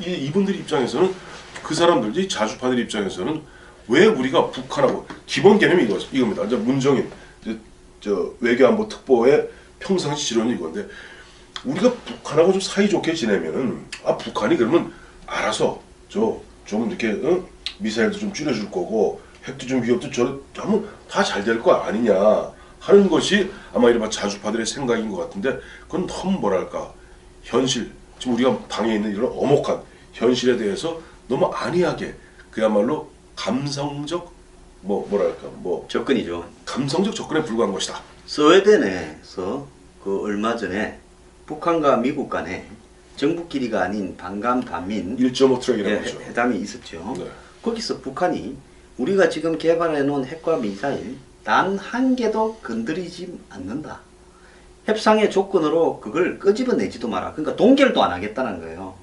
이분들 입장에서는 그 사람들 이 자주파들 입장에서는 왜 우리가 북한하고 기본 개념이 이겁니다. 이제 문정인 저 외교안보 특보의 평상시 지론이 이건데 우리가 북한하고 좀 사이좋게 지내면은 북한이 그러면 알아서 좀 이렇게 미사일도 좀 줄여줄 거고 핵도 좀 위협도 하면 다 잘 될 거 아니냐 하는 것이 아마 이른바 자주파들의 생각인 것 같은데 그건 너무 뭐랄까 현실 지금 우리가 당해 있는 이런 엄혹한 현실에 대해서 너무 안이하게 그야말로 감성적 뭐랄까 접근이죠. 감성적 접근에 불과한 것이다. 스웨덴에서 그 얼마 전에 북한과 미국 간에 정부끼리가 아닌 반감 반민 1.5트랙이라고 하죠. 회담이 있었죠. 네. 거기서 북한이 우리가 지금 개발해 놓은 핵과 미사일 단 한 개도 건드리지 않는다. 협상의 조건으로 그걸 끄집어내지도 마라. 그러니까 동결도 안 하겠다는 거예요.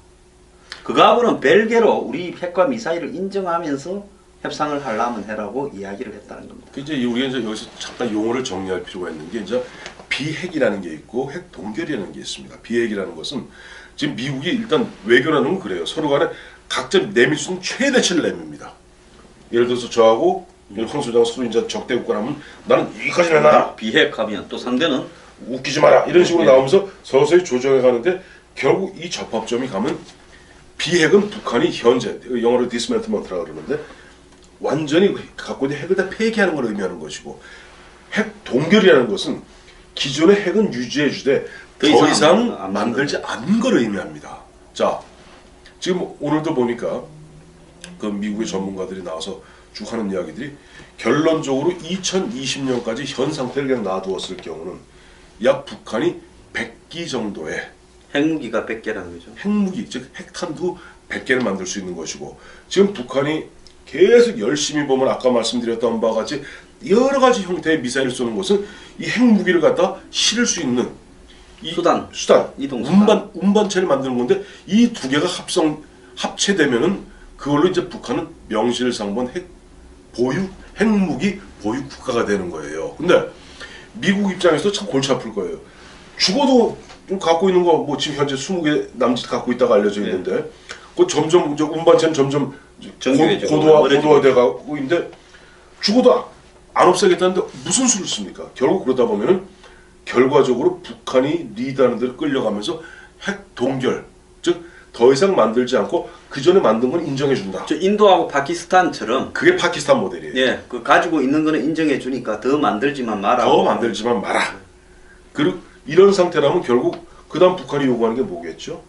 그거하고는 별개로 우리 핵과 미사일을 인정하면서 협상을 하려면 해라고 이야기를 했다는 겁니다. 이제 우리가 이제 여기서 잠깐 용어를 정리할 필요가 있는 게 이제 비핵이라는 게 있고 핵 동결이라는 게 있습니다. 비핵이라는 것은 지금 미국이 일단 외교라는 건 그래요. 서로 간에 각자 내밀 수 있는 최대치를 내밉니다. 예를 들어서 저하고 황 소장 서로 이제 적대 국가라면 나는 여기까지 내놔라. 비핵하면 또 상대는 웃기지 마라. 이런 식으로 나오면서 서서히 조정해 가는데 결국 이 접합점이 가면 비핵은 북한이 현재 영어로 디스맨틀먼트라고 그러는데 완전히 갖고 있는 핵을 다 폐기하는 걸 의미하는 것이고 핵 동결이라는 것은 기존의 핵은 유지해 주되 더 이상 만들지 않는 걸 의미합니다. 자, 지금 오늘도 보니까 그 미국의 전문가들이 나와서 쭉 하는 이야기들이 결론적으로 2020년까지 현 상태를 그냥 놔두었을 경우는 약 북한이 100기 정도의 핵무기가 100개라는 거죠. 핵무기, 즉 핵탄두 100개를 만들 수 있는 것이고 지금 북한이 계속 열심히 보면 아까 말씀드렸던 바와 같이 여러 가지 형태의 미사일을 쏘는 것은 이 핵무기를 갖다 실을 수 있는 이 수단, 이동 수단. 운반체를 만드는 건데 이 두 개가 합체되면은 그걸로 이제 북한은 명실상부한 핵무기 보유 국가가 되는 거예요. 근데 미국 입장에서 참 골치 아플 거예요. 죽어도 좀 갖고 있는 거 뭐 지금 현재 20개 남짓 갖고 있다가 알려져 있는데 그 점점 이제 운반체는 점점 고도화돼 가고 있는데 죽어도 안 없애겠다는데 무슨 수를 씁니까? 결국 그러다 보면은 결과적으로 북한이 리드하는 데로 끌려가면서 핵 동결, 즉 더 이상 만들지 않고 그 전에 만든 건 인정해 준다. 저 인도하고 파키스탄처럼 그게 파키스탄 모델이에요. 예, 그 가지고 있는 거는 인정해 주니까 더 만들지만 마라. 그리고 이런 상태라면 결국 그다음 북한이 요구하는 게 뭐겠죠?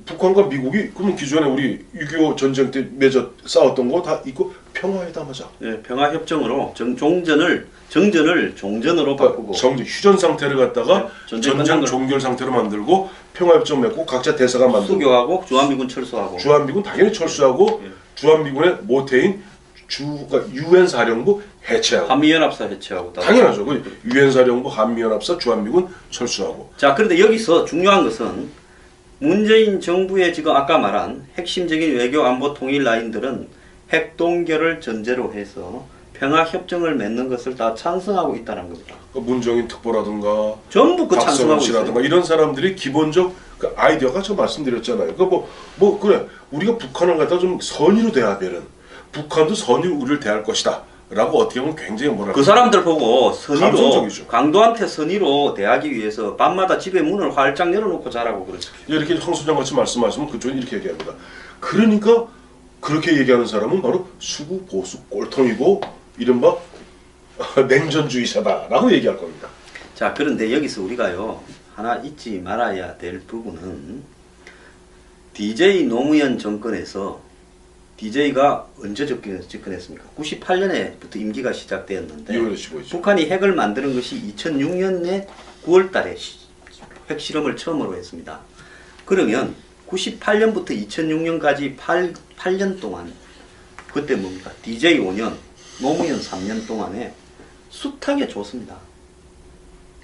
북한과 미국이 그러면 기존에 우리 6.25 전쟁 때 맺어 싸웠던 거 다 있고 평화회담하자. 예, 평화협정으로 정전을 종전으로 바꾸고 휴전 상태를 갖다가 전쟁 종결 상태로 만들고 평화협정 맺고 각자 대사관 만들고 수교하고 주한미군 철수하고 주한미군 당연히 철수하고 주한미군의 모태인 유엔 사령부 해체하고 한미연합사 해체하고 당연하죠. 유엔 사령부 한미연합사 주한미군 철수하고 자 그런데 여기서 중요한 것은 문재인 정부의 지금 아까 말한 핵심적인 외교 안보 통일 라인들은 핵 동결을 전제로 해서 평화 협정을 맺는 것을 다 찬성하고 있다는 겁니다. 문정인 특보라든가 전부 그 박성원 찬성하고 씨라든가 있어요. 이런 사람들이 기본적 그 아이디어가 제가 말씀드렸잖아요. 그 뭐 그래 우리가 북한을 갖다 좀 선의로 대하면은 북한도 선의로 우리를 대할 것이다라고 어떻게 보면 굉장히 뭐랄까 그 사람들 보고 선의로 감성적이죠. 강도한테 선의로 대하기 위해서 밤마다 집에 문을 활짝 열어놓고 자라고 그러죠. 이렇게 황 소장 같이 말씀하시면 그쪽은 이렇게 얘기합니다. 그러니까 그렇게 얘기하는 사람은 바로 수구 보수 꼴통이고 이른바 냉전주의자다라고 얘기할 겁니다. 자, 그런데 여기서 우리가요 하나 잊지 말아야 될 부분은 DJ 노무현 정권에서 DJ가 언제 접근했습니까? 98년에부터 임기가 시작되었는데 2월 15일. 북한이 핵을 만드는 것이 2006년에 9월 달에 핵실험을 처음으로 했습니다. 그러면 98년부터 2006년까지 8년 동안 그때 뭡니까? DJ 5년, 노무현 3년 동안에 숱하게 줬습니다.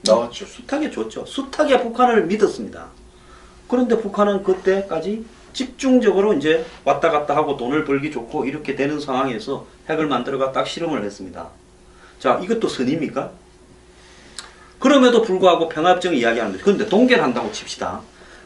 나왔죠. 숱하게 줬죠. 숱하게 북한을 믿었습니다. 그런데 북한은 그때까지 집중적으로 이제 왔다 갔다 하고 돈을 벌기 좋고 이렇게 되는 상황에서 핵을 만들어가 딱 실험을 했습니다. 자, 이것도 선입니까? 그럼에도 불구하고 평화협정 이야기하는데 그런데 동결한다고 칩시다.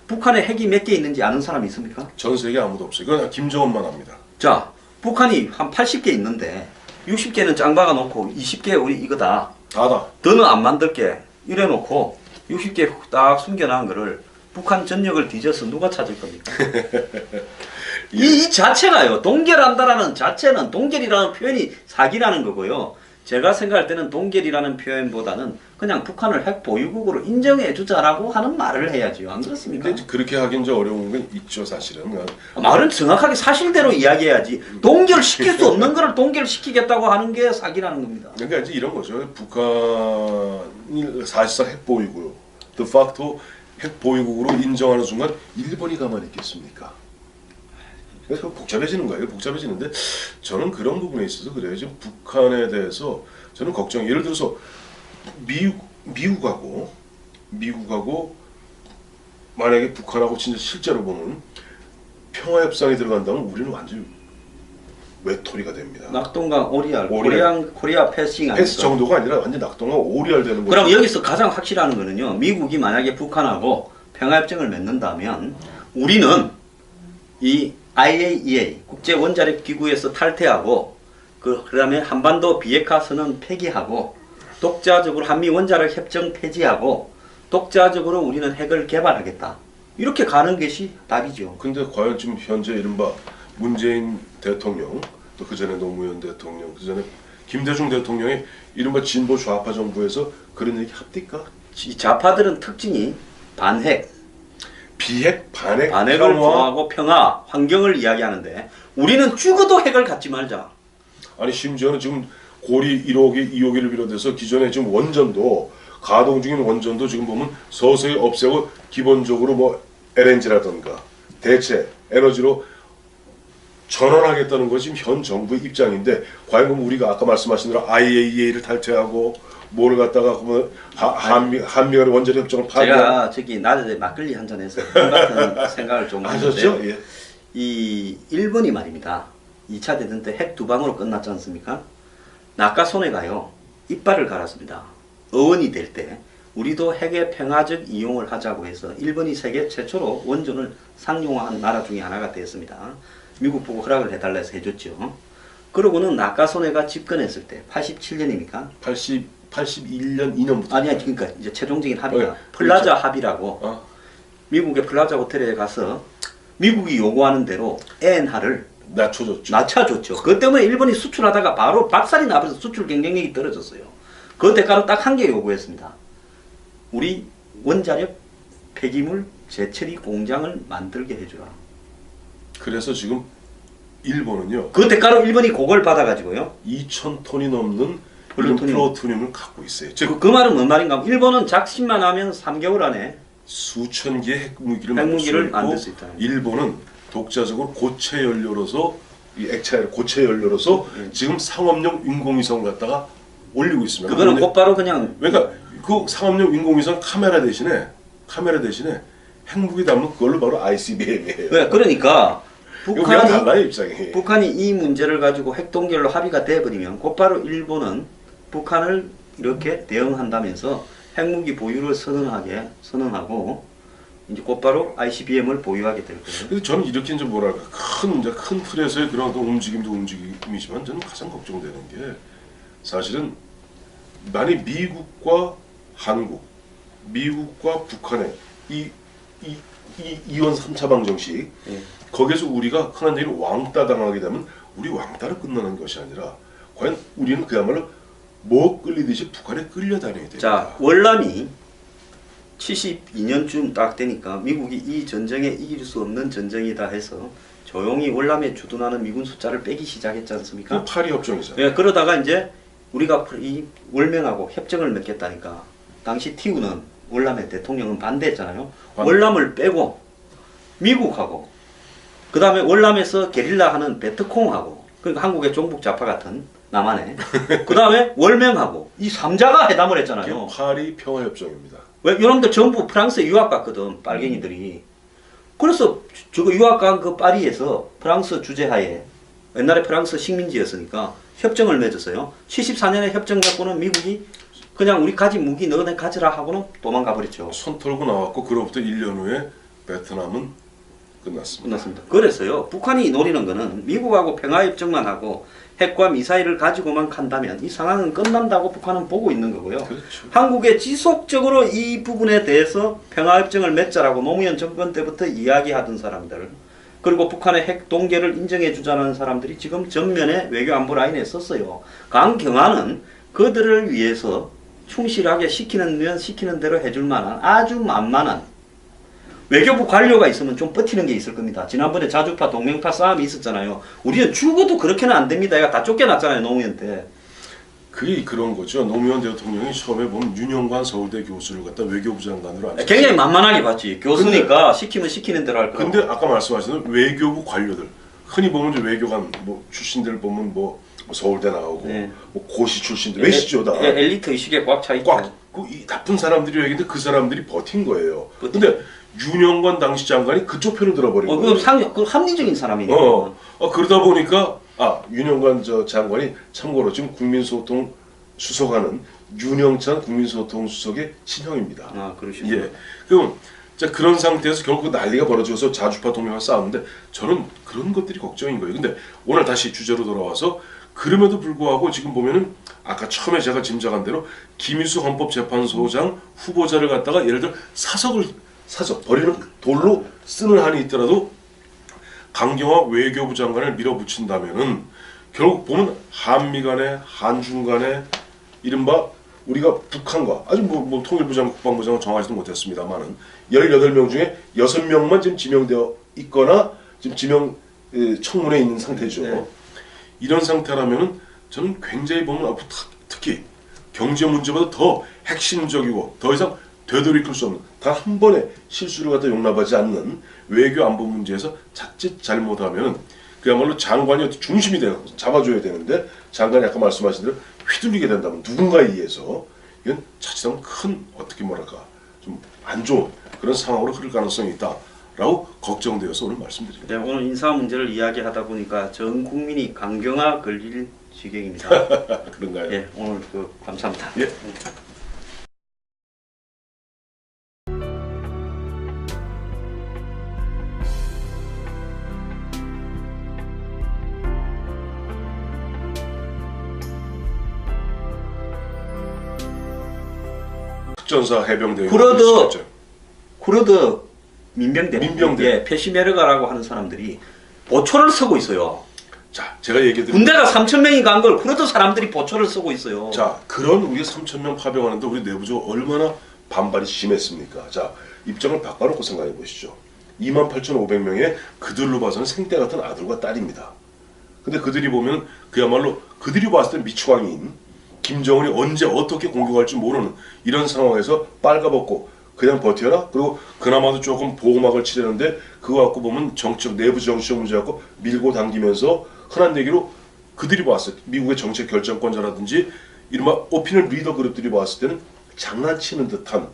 북한에 핵이 몇 개 있는지 아는 사람이 있습니까? 전 세계 아무도 없어요. 그건 김정은만 합니다. 자, 북한이 한 80개 있는데 60개는 짱박아 놓고 20개 우리 이거다. 다다. 더는 안 만들게 이래 놓고 60개 딱 숨겨놓은 거를 북한 전역을 뒤져서 누가 찾을 겁니까? 이 자체가요. 동결한다라는 자체는 동결이라는 표현이 사기라는 거고요. 제가 생각할 때는 동결이라는 표현보다는 그냥 북한을 핵 보유국으로 인정해 주자라고 하는 말을 해야지요. 안 그렇습니까? 근데 그렇게 하긴 좀 어려운 건 있죠, 사실은. 말은 정확하게 사실대로 이야기해야지. 동결시킬 수 없는 거를 동결시키겠다고 하는 게 사기라는 겁니다. 그러니까 이제 이런 거죠. 북한이 사실상 핵 보유고요. de facto 핵 보유국으로 인정하는 순간 일본이 가만히 있겠습니까? 그래서 복잡해지는 거예요. 복잡해지는데 저는 그런 부분에 있어서 그래요. 지금 북한에 대해서 저는 걱정. 예를 들어서 미국하고 만약에 북한하고 진짜 실제로 보면 평화협상에 들어간다면 우리는 완전 외톨이가 됩니다. 낙동강 오리알, 코리아 패싱 패스 정도가 아니라 완전 낙동강 오리알 되는 거죠. 그럼 여기서 가장 확실한 거는요. 미국이 만약에 북한하고 평화협정을 맺는다면 우리는 이 IAEA 국제 원자력 기구에서 탈퇴하고 그다음에 한반도 비핵화 선언 폐기하고 독자적으로 한미 원자력 협정 폐지하고 독자적으로 우리는 핵을 개발하겠다. 이렇게 가는 것이 답이죠. 근데 과연 지금 현재 이른바 문재인 대통령 또 그전에 노무현 대통령 그전에 김대중 대통령의 이른바 진보 좌파 정부에서 그런 얘기 합니까? 이 좌파들은 특징이 반핵, 비핵, 반핵, 반핵을 평화. 좋아하고 평화, 환경을 이야기하는데 우리는 죽어도 핵을 갖지 말자. 아니 심지어는 지금 고리 1호기, 2호기를 비롯해서 기존에 지금 원전도 가동 중인 원전도 지금 보면 서서히 없애고 기본적으로 뭐 LNG라든가 대체 에너지로 전환하겠다는 것이 현 정부의 입장인데 과연 그럼 우리가 아까 말씀하신 대로 IAEA를 탈퇴하고 뭐를 갖다가 그러면 한미 간의 원자력 협정을 파기하고 제가 저기 낮에 막걸리 한잔 해서 똑같은 생각을 좀 하셨죠? 하는데요. 예. 이 일본이 말입니다. 2차 대전 때 핵 두 방으로 끝났지 않습니까? 낙하손해가요. 이빨을 갈았습니다. 어원이 될 때 우리도 핵의 평화적 이용을 하자고 해서 일본이 세계 최초로 원전을 상용화한 나라 중에 하나가 되었습니다. 미국 보고 허락을 해달라 해서 해줬죠. 그러고는 낙하손해가 집권했을 때 87년입니까? 81년 2년부터 아니야, 그러니까 이제 최종적인 합의가 네, 플라자 그렇죠. 합의라고 미국의 플라자 호텔에 가서 미국이 요구하는 대로 엔화를 낮춰줬죠. 그것 때문에 일본이 수출하다가 바로 박살이 나버려서 수출 경쟁력이 떨어졌어요. 그 대가로 딱 한 개 요구했습니다. 우리 원자력 폐기물 재처리 공장을 만들게 해주라. 그래서 지금 일본은요. 그 대가로 일본이 그걸 받아가지고요. 2,000톤이 넘는 플루토늄을 갖고 있어요. 즉 그 말은 뭔 말인가? 일본은 작심만 하면 3개월 안에 수천 개의 핵무기를 만들 수 있다. 일본은 독자적으로 고체 연료로서 이 액체를 고체 연료로서 지금 상업용 인공위성을 갖다가 올리고 있습니다. 그거는 곧바로 그냥 그러니까 그 상업용 인공위성 카메라 대신에 핵무기 담으면 그걸로 바로 ICBM이에요. 네, 그러니까 우리랑 달라요 입장이. 북한이 이 문제를 가지고 핵동결로 합의가 돼버리면 곧바로 일본은 북한을 이렇게 대응한다면서 핵무기 보유를 선언하고 이제 곧바로 ICBM을 보유하게 될 거예요. 근데 저는 이렇게 이제 뭐랄까 큰 틀에서의 그런 어떤 움직임도 움직임이지만 저는 가장 걱정되는 게 사실은 만약 미국과 한국, 미국과 북한의 이원 3차 방정식 예. 거기에서 우리가 흔한 얘기로 왕따 당하게 되면 우리 왕따로 끝나는 것이 아니라 과연 우리는 그야말로 뭐 끌리듯이 북한에 끌려다녀야 됩니다. 자, 월남이 72년쯤 딱 되니까 미국이 이 전쟁에 이길 수 없는 전쟁이다 해서 조용히 월남에 주둔하는 미군 숫자를 빼기 시작했지 않습니까? 그 파리 협정이잖아요. 예, 그러다가 이제 우리가 이 월명하고 협정을 맺겠다니까 당시 TU는 월남의 대통령은 반대했잖아요. 월남을 빼고 미국하고 그 다음에 월남에서 게릴라 하는 베트콩하고 그러니까 한국의 종북 좌파 같은 남한에 그 다음에 월명하고 이 3자가 회담을 그게 했잖아요. 파리 평화협정입니다. 왜 여러분들 전부 프랑스에 유학 갔거든 빨갱이들이. 그래서 저거 유학 간 그 파리에서 프랑스 주재하에 옛날에 프랑스 식민지였으니까 협정을 맺었어요. 74년에 협정 맺고는 미국이 그냥 우리 가진 무기 너네 가지라 하고는 도망가 버렸죠. 손 털고 나왔고 그로부터 1년 후에 베트남은 끝났습니다. 그래서요 북한이 노리는 거는 미국하고 평화협정만 하고 핵과 미사일을 가지고만 간다면 이 상황은 끝난다고 북한은 보고 있는 거고요. 그렇죠. 한국에 지속적으로 이 부분에 대해서 평화협정을 맺자라고 노무현 정권 때부터 이야기하던 사람들 그리고 북한의 핵 동결을 인정해 주자는 사람들이 지금 전면에 외교안보 라인에 썼어요. 강경화는 그들을 위해서 충실하게 시키는 대로 해줄 만한 아주 만만한 외교부 관료가 있으면 좀 버티는 게 있을 겁니다. 지난번에 자주파 동맹파 싸움이 있었잖아요. 우리는 죽어도 그렇게는 안 됩니다. 얘가 다 쫓겨났잖아요. 노무현 때. 그게 그런 거죠. 노무현 대통령이 처음에 보면 윤영관 서울대 교수를 갖다 외교부 장관으로 앉혔어요. 굉장히 만만하게 봤지. 교수니까 시키면 시키는 대로 할 거라고. 근데 아까 말씀하신 외교부 관료들 흔히 보면 이제 외교관 뭐 출신들 보면 뭐 서울대 나오고 네. 뭐 고시 출신들 외시죠 다. 엘리트 의식에 꽉 차 있죠. 이 나쁜 사람들이 얘기인데 그 사람들이 버틴 거예요. 근데 윤영관 당시 장관이 그쪽 편을 들어버린 거예요. 그 합리적인 사람이니까. 그러다 보니까 윤영관 장관이 참고로 지금 국민소통 수석하는 윤영찬 국민소통 수석의 친형입니다. 그러시군요. 예. 그럼 자 그런 상태에서 결국 난리가 벌어져서 자주파 동맹과 싸우는데 저는 그런 것들이 걱정인 거예요. 근데 오늘 다시 주제로 돌아와서 그럼에도 불구하고 지금 보면은 아까 처음에 제가 짐작한 대로 김희수 헌법재판소장 후보자를 갖다가 예를 들어 사석 버리는 돌로 쓰는 한이 있더라도 강경화 외교부 장관을 밀어붙인다면은 결국 보면 한미 간에 한중 간에 이른바 우리가 북한과 아직 뭐 통일부 장관 국방부 장관 정하지도 못했습니다만은 18명 중에 6명만 지금 지명되어 있거나 지금 지명 청문회에 있는 상태죠. 네. 이런 상태라면은 저는 굉장히 보면 특히 경제 문제보다 더 핵심적이고 더 이상 되돌이킬 수 없는 단 한 번의 실수를 갖다 용납하지 않는 외교 안보 문제에서 자칫 잘못하면 그야말로 장관이 중심이 되고 잡아줘야 되는데 장관이 아까 말씀하신 대로 휘둘리게 된다면 누군가에 의해서 이건 자칫하면 큰 어떻게 뭐랄까 좀 안 좋은 그런 상황으로 흐를 가능성이 있다라고 걱정되어서 오늘 말씀드립니다. 네, 오늘 인사 문제를 이야기하다 보니까 전 국민이 강경화 걸릴 지경입니다. 그런가요? 예, 오늘 감사합니다. 예. 특전사 해병대 쿠르드 민병대 민병대. 페시메르가라고 하는 사람들이 보초를 쓰고 있어요. 자, 제가 얘기드린 군대가 3,000명이 간 걸 쿠르드 사람들이 보초를 쓰고 있어요. 자, 그런 우리 3,000명 파병하는데 우리 내부적으로 얼마나 반발이 심했습니까? 자, 입장을 바꿔놓고 생각해 보시죠. 28,500명의 그들로 봐서는 생떼 같은 아들과 딸입니다. 근데 그들이 보면 그야말로 그들이 봤을 때 미추광인 김정은이 언제 어떻게 공격할지 모르는 이런 상황에서 빨가벗고 그냥 버텨라. 그리고 그나마도 조금 보호막을 치려는데 그거 갖고 보면 내부 정치적 문제 갖고 밀고 당기면서 흔한 얘기로 그들이 봤을 때 미국의 정책 결정권자라든지 이른바 오피니언 리더 그룹들이 봤을 때는 장난치는 듯한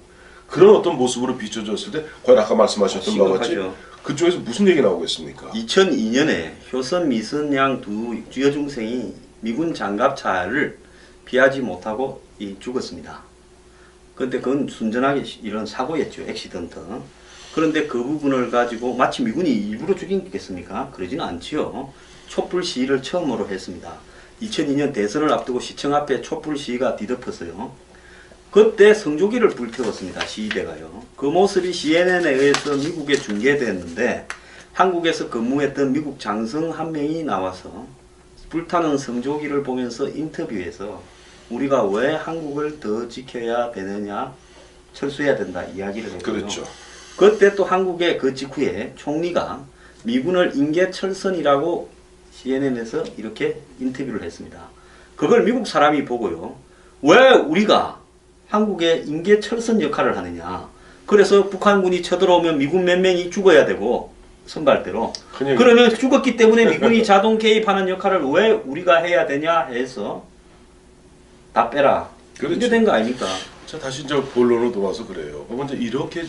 그런 어떤 모습으로 비춰졌을 때 과연 아까 말씀하셨던 바와 같이 심각하죠. 그쪽에서 무슨 얘기 나오겠습니까? 2002년에 효선, 미선양 두 여중생이 미군 장갑차를 피하지 못하고 죽었습니다. 그런데 그건 순전하게 이런 사고였죠. 액시던트. 그런데 그 부분을 가지고 마치 미군이 일부러 죽인 겠습니까? 그러지는 않지요. 촛불 시위를 처음으로 했습니다. 2002년 대선을 앞두고 시청 앞에 촛불 시위가 뒤덮었어요. 그때 성조기를 불태웠습니다. 시위대가요. 그 모습이 CNN에 의해서 미국에 중계됐는데 한국에서 근무했던 미국 장성 한 명이 나와서 불타는 성조기를 보면서 인터뷰에서 우리가 왜 한국을 더 지켜야 되느냐, 철수해야 된다 이야기를 했고요. 그렇죠. 그때 또 한국의 그 직후에 총리가 미군을 인계철선이라고 CNN에서 이렇게 인터뷰를 했습니다. 그걸 미국 사람이 보고요. 왜 우리가 한국의 인계철선 역할을 하느냐. 그래서 북한군이 쳐들어오면 미군 몇 명이 죽어야 되고 선발대로. 그러면 죽었기 때문에 미군이 자동 개입하는 역할을 왜 우리가 해야 되냐 해서 다 빼라. 그렇죠. 이게 된 거 아닙니까? 자, 다시 이제 본론으로 돌아와서 그래요. 먼저 이렇게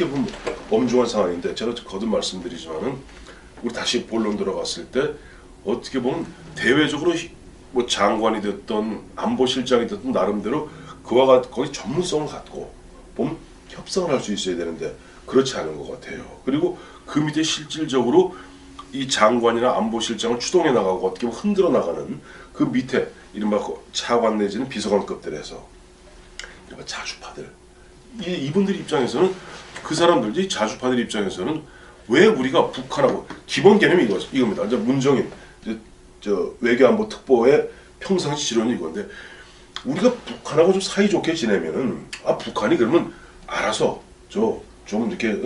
보면 엄중한 상황인데 제가 거듭 말씀드리지만은 우리 다시 본론 들어갔을 때 어떻게 보면 대외적으로 뭐 장관이 됐던 안보실장이 됐던 나름대로 그와 거의 전문성을 갖고 보면 협상을 할 수 있어야 되는데 그렇지 않은 것 같아요. 그리고 그 밑에 실질적으로 이 장관이나 안보실장을 추동해 나가고 어떻게 보면 흔들어 나가는 그 밑에 이른바 차관 내지는 비서관급들에서 이른바 자주파들 이분들 입장에서는 그 사람들 이 자주파들 입장에서는 왜 우리가 북한하고 기본 개념이 이겁니다. 이제 문정인 저 외교안보 특보의 평상시 지론이 이건데 우리가 북한하고 좀 사이좋게 지내면은 북한이 그러면 알아서 좀 이렇게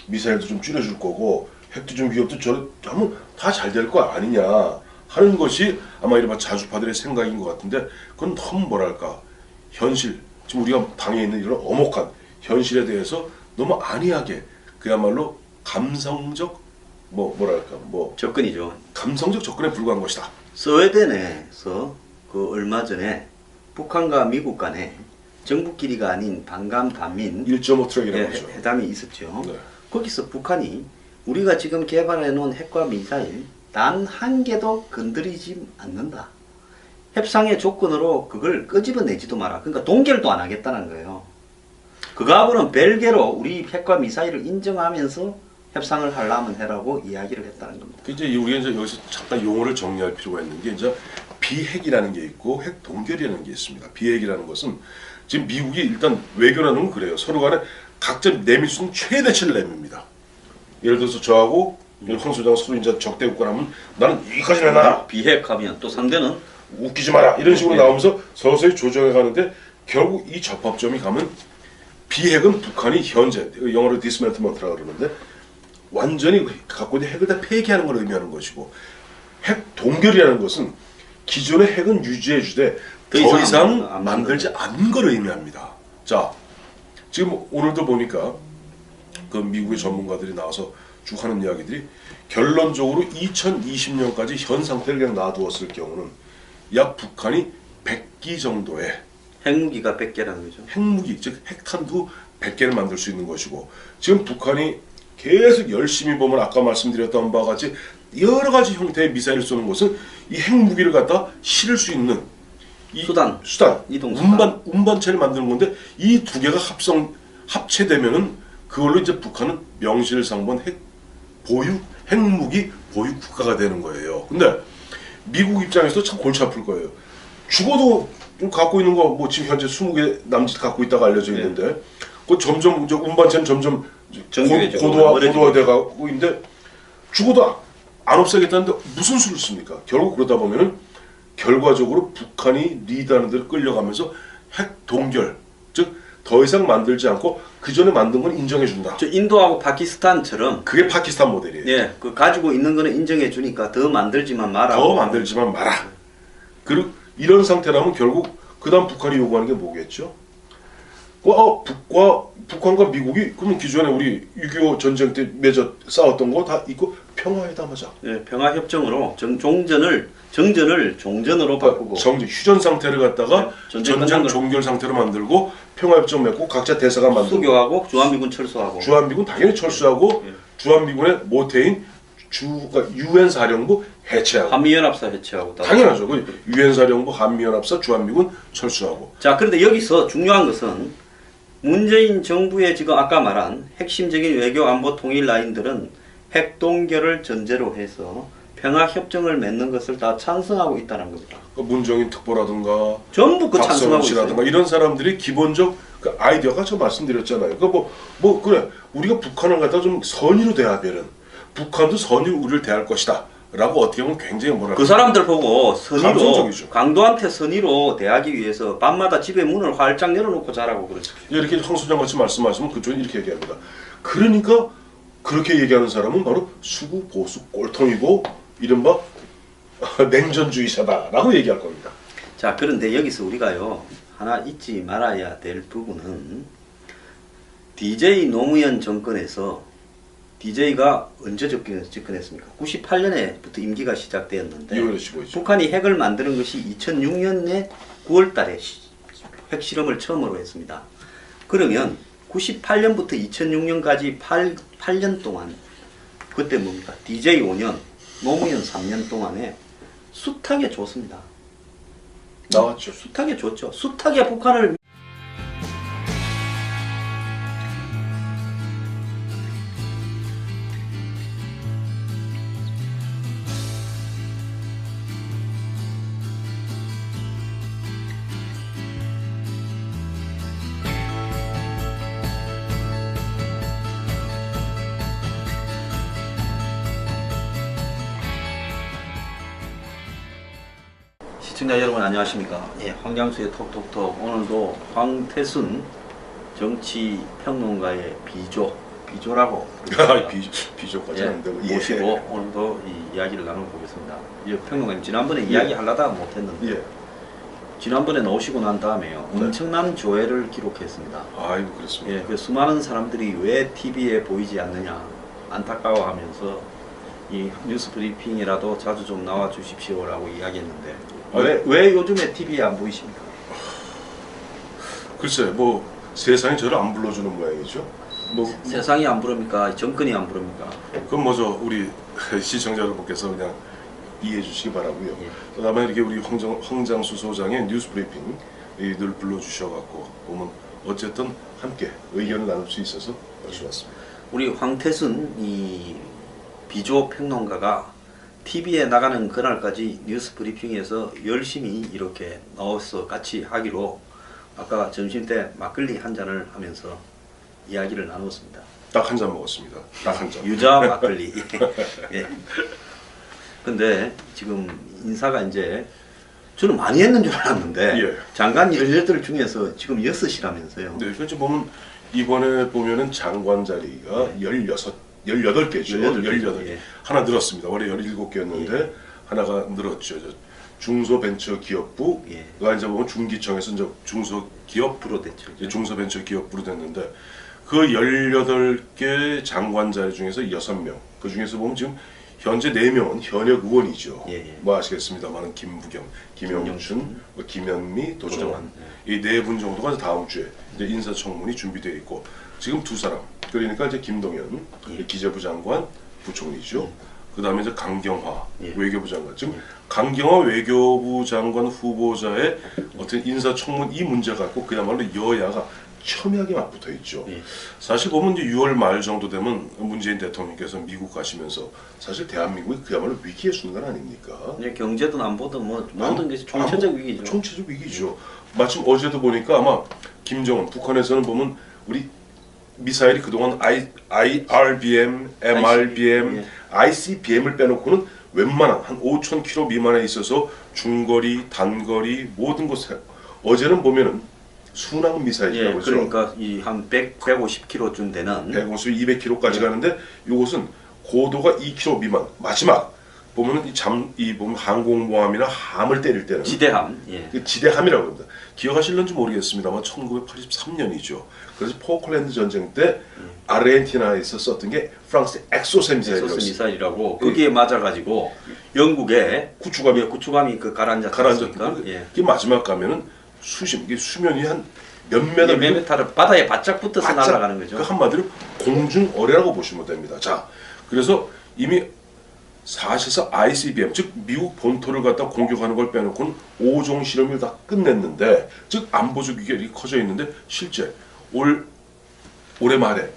미사일도 좀 줄여줄 거고 핵도 좀 위협도 하면 다 잘 될 거 아니냐 하는 것이 아마 이른바 자주파들의 생각인 것 같은데 그건 너무 뭐랄까 현실 지금 우리가 당해 있는 이런 엄혹한 현실에 대해서 너무 안이하게 그야말로 감성적 뭐랄까 접근이죠. 감성적 접근에 불과한 것이다. 스웨덴에서 그 얼마 전에 북한과 미국 간에 정부끼리가 아닌 반감 반민 1.5 트랙이라고 하죠. 회담이 있었죠. 네. 거기서 북한이 우리가 지금 개발해 놓은 핵과 미사일 단 한 개도 건드리지 않는다. 협상의 조건으로 그걸 끄집어내지도 마라. 그러니까 동결도 안 하겠다는 거예요. 그거하고는 별개로 우리 핵과 미사일을 인정하면서 협상을 하려면 해라고 이야기를 했다는 겁니다. 이제 우리가 이제 여기서 잠깐 용어를 정리할 필요가 있는 게 이제 비핵이라는 게 있고 핵 동결이라는 게 있습니다. 비핵이라는 것은 지금 미국이 일단 외교라는 건 그래요. 서로 간에 각자 내밀 수 있는 최대치를 내밉니다. 예를 들어서 저하고 황 소장 서로 이제 적대 국가라면 나는 여기까지 내놔. 비핵하면 또 상대는 웃기지 마라. 이런 식으로 나오면서 서서히 조정해 가는데 결국 이 접합점이 가면 비핵은 북한이 현재 영어로 디스맨트먼트라고 그러는데 완전히 갖고 있는 핵을 다 폐기하는 걸 의미하는 것이고 핵 동결이라는 것은 기존의 핵은 유지해 주되 더 이상 만들지 않는 걸 의미합니다. 자, 지금 오늘도 보니까 그 미국의 전문가들이 나와서 쭉 하는 이야기들이 결론적으로 2020년까지 현 상태를 그냥 놔두었을 경우는 약 북한이 100기 정도의 핵무기가 100개라는 거죠. 핵무기, 즉 핵탄두 100개를 만들 수 있는 것이고 지금 북한이 계속 열심히 보면 아까 말씀드렸던 바와 같이 여러 가지 형태의 미사일을 쏘는 것은 이 핵무기를 갖다 실을 수 있는 이 수단, 이동 수단. 운반체를 만드는 건데 이 두 개가 합체되면은 그걸로 이제 북한은 명실상부한 핵무기 보유 국가가 되는 거예요. 근데 미국 입장에서도 참 골치 아플 거예요. 죽어도 좀 갖고 있는 거 뭐 지금 현재 20개 남짓 갖고 있다가 알려져 있는데 그 점점 이제 운반체는 점점 고도화돼 가고 있는데 죽어도 안 없애겠다는데 무슨 수를 씁니까? 결국 그러다 보면은 결과적으로 북한이 리드하는 데로 끌려가면서 핵 동결, 즉 더 이상 만들지 않고 그 전에 만든 건 인정해 준다. 저 인도하고 파키스탄처럼 그게 파키스탄 모델이에요. 예, 그 가지고 있는 거는 인정해 주니까 더 만들지만 마라. 그리고 이런 상태라면 결국 그다음 북한이 요구하는 게 뭐겠죠? 북한과 미국이 그러면 기존에 우리 6.25 전쟁 때 싸웠던 거 다 있고 평화회담하자. 예, 평화협정으로 정전을 종전으로 바꾸고 휴전 상태를 갖다가 네, 전장 종결 상태로 만들고 평화협정 맺고 각자 대사관 만들고 수교하고 주한미군 철수하고 주한미군 당연히 철수하고 예. 주한미군의 모태인 유엔 사령부 해체하고 한미연합사 해체하고 당연하죠. 유엔 사령부, 한미연합사, 주한미군 철수하고. 자, 그런데 여기서 중요한 것은 문재인 정부의 지금 아까 말한 핵심적인 외교 안보 통일 라인들은 핵동결을 전제로 해서 평화협정을 맺는 것을 다 찬성하고 있다는 겁니다. 문정인 특보라든가 전부 그 박성훈 찬성하고 씨라든가 있어요. 이런 사람들이 기본적 그 아이디어가 저 말씀드렸잖아요. 그러니까 그래 우리가 북한을 갖다 좀 선의로 대하면은 북한도 선의로 우리를 대할 것이다. 라고 어떻게 보면 굉장히 뭐랄까 그 사람들 보고 선의로 감성적이죠. 강도한테 선의로 대하기 위해서 밤마다 집에 문을 활짝 열어놓고 자라고 그러죠. 이렇게 황 소장 같이 말씀하시면 그쪽은 이렇게 얘기합니다. 그러니까 그렇게 얘기하는 사람은 바로 수구 보수 꼴통이고 이른바 냉전주의자다라고 얘기할 겁니다. 자, 그런데 여기서 우리가요 하나 잊지 말아야 될 부분은 DJ 노무현 정권에서 DJ가 언제 접근했습니까? 98년에부터 임기가 시작되었는데 2월에 15일이죠. 북한이 핵을 만드는 것이 2006년에 9월달에 핵실험을 처음으로 했습니다. 그러면 98년부터 2006년까지 8년 동안 그때 뭡니까? DJ 5년, 노무현 3년 동안에 숱하게 줬습니다. 나왔죠. 숱하게 줬죠. 숱하게 북한을 시청자 여러분 안녕하십니까? 예, 황장수의 톡톡톡 오늘도 황태순 정치평론가의 비조라고 비조까지 예, 안 되고 모시고 오늘도 이 이야기를 나눠보겠습니다. 예, 평론가님 지난번에 이야기 하려다 못했는데 예. 지난번에 나오시고 난 다음에요 엄청난 조회를 기록했습니다. 아이고 그렇습니다. 예, 그 수많은 사람들이 왜 TV에 보이지 않느냐 안타까워하면서 이 뉴스 브리핑이라도 자주 좀 나와 주십시오라고 이야기했는데 왜 요즘에 TV에 안 보이십니까? 글쎄 세상이 저를 안 불러주는 모양이죠. 세상이 안 부릅니까? 정권이 안 부릅니까? 그럼 우리 시청자 여러분께서 그냥 이해해 주시기 바라고요. 예. 그다음에 이렇게 우리 황장수 소장의 뉴스 브리핑 늘 불러주셔갖고 보면 어쨌든 함께 의견을 나눌 수 있어서 좋았습니다. 우리 황태순 이 비조 평론가가 TV에 나가는 그날까지 뉴스 브리핑에서 열심히 이렇게 나와서 같이 하기로 아까 점심 때 막걸리 한 잔을 하면서 이야기를 나눴습니다. 딱 한 잔 먹었습니다. 딱 한 잔. 유자 막걸리. 예. 근데 지금 인사가 이제 저는 많이 했는 줄 알았는데 예. 장관 18 중에서 지금 6이라면서요. 네, 그렇죠. 보면 이번에 보면은 장관 자리가 18개죠. 18개. 예. 하나 늘었습니다. 원래 17개였는데 하나가 늘었죠. 중소벤처기업부가 예. 이제 보면 중기청에서 이제 중소기업부로 됐죠. 중소벤처기업부로 됐는데 그 18개 장관 자리 중에서 6명. 그 중에서 보면 지금 현재 4명은 현역 의원이죠. 예. 아시겠습니다만은 김부겸, 김영춘, 김현미, 도정환 예. 이 4분 정도가 다음 주에 이제 인사청문이 준비되어 있고 지금 2사람 그러니까 이제 김동연 기재부 장관 부총리죠. 그다음에 이제 강경화 외교부 장관. 지금 강경화 외교부 장관 후보자의 어떤 인사청문 이 문제 갖고 그야말로 여야가 첨예하게 맞붙어 있죠. 사실 보면 이제 6월 말 정도 되면 문재인 대통령께서 미국 가시면서 사실 대한민국이 그야말로 위기의 순간 아닙니까? 경제든 안보든 모든 것이 총체적 위기죠. 총체적 위기죠. 마침 어제도 보니까 아마 김정은 북한에서는 보면 우리 미사일이 그동안 IRBM, MRBM, ICBM을 빼놓고는 웬만한 한 5,000km 미만에 있어서 중거리, 단거리 모든 곳에 어제는 보면은 순항 미사일이라고 그러죠. 그러니까 이 한 150km쯤 되는 150, 200km까지 가는데 이곳은 고도가 2km 미만 마지막 보면은 이 보면 항공모함이나 함을 때릴 때는 지대함. 예. 그 지대함이라고 합니다. 기억하실는지 모르겠습니다만 1983년이죠. 그래서 포클랜드 전쟁 때 아르헨티나에서 썼던 게 프랑스의 엑소세 미사일이었어요. 미사일이라고 거기에 맞아가지고 영국의 구축함이 그 가라앉았습니까? 예. 그 마지막 가면은 이게 수면이 한 몇 몇 메타를 바다에 바짝 붙어서 날아가는 거죠. 그 한마디로 공중 어뢰라고 보시면 됩니다. 자, 그래서 이미 사실상 ICBM 즉 미국 본토를 갖다 공격하는 걸 빼놓고는 5종 실험을 다 끝냈는데 즉 안보적 위기가 커져 있는데 실제 올해 말에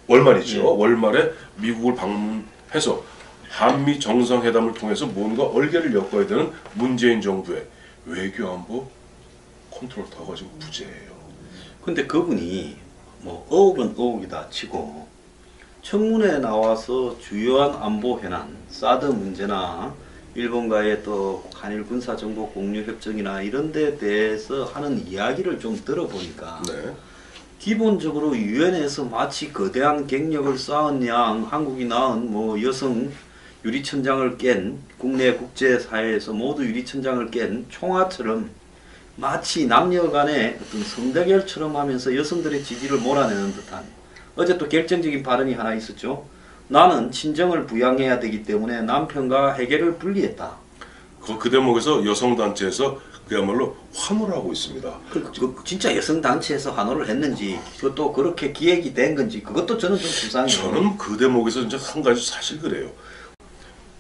월말이죠. 월말에 미국을 방문해서 한미 정상회담을 통해서 뭔가 얼개를 엮어야 되는 문재인 정부의 외교안보 컨트롤 타워가 지금 부재해요. 근데 그분이 뭐 의혹은 의혹이다 치고 청문회에 나와서 주요한 안보 현안, 사드 문제나 일본과의 또 한일 군사 정보 공유 협정이나 이런 데 대해서 하는 이야기를 좀 들어보니까 네. 기본적으로 유엔에서 마치 거대한 갱력을 쌓은 양 한국이 낳은 뭐 여성 유리천장을 깬 국내 국제사회에서 모두 유리천장을 깬 총화처럼 마치 남녀 간의 어떤 성대결처럼 하면서 여성들의 지지를 몰아내는 듯한 어제 또 결정적인 발언이 하나 있었죠. 나는 친정을 부양해야 되기 때문에 남편과 해결을 분리했다. 그 대목에서 여성단체에서 그야말로 환호를 하고 있습니다. 진짜 여성단체에서 환호를 했는지 그것도 그렇게 기획이 된 건지 그것도 저는 좀 불쌍해요. 저는 그 대목에서 이제 한 가지 사실 그래요.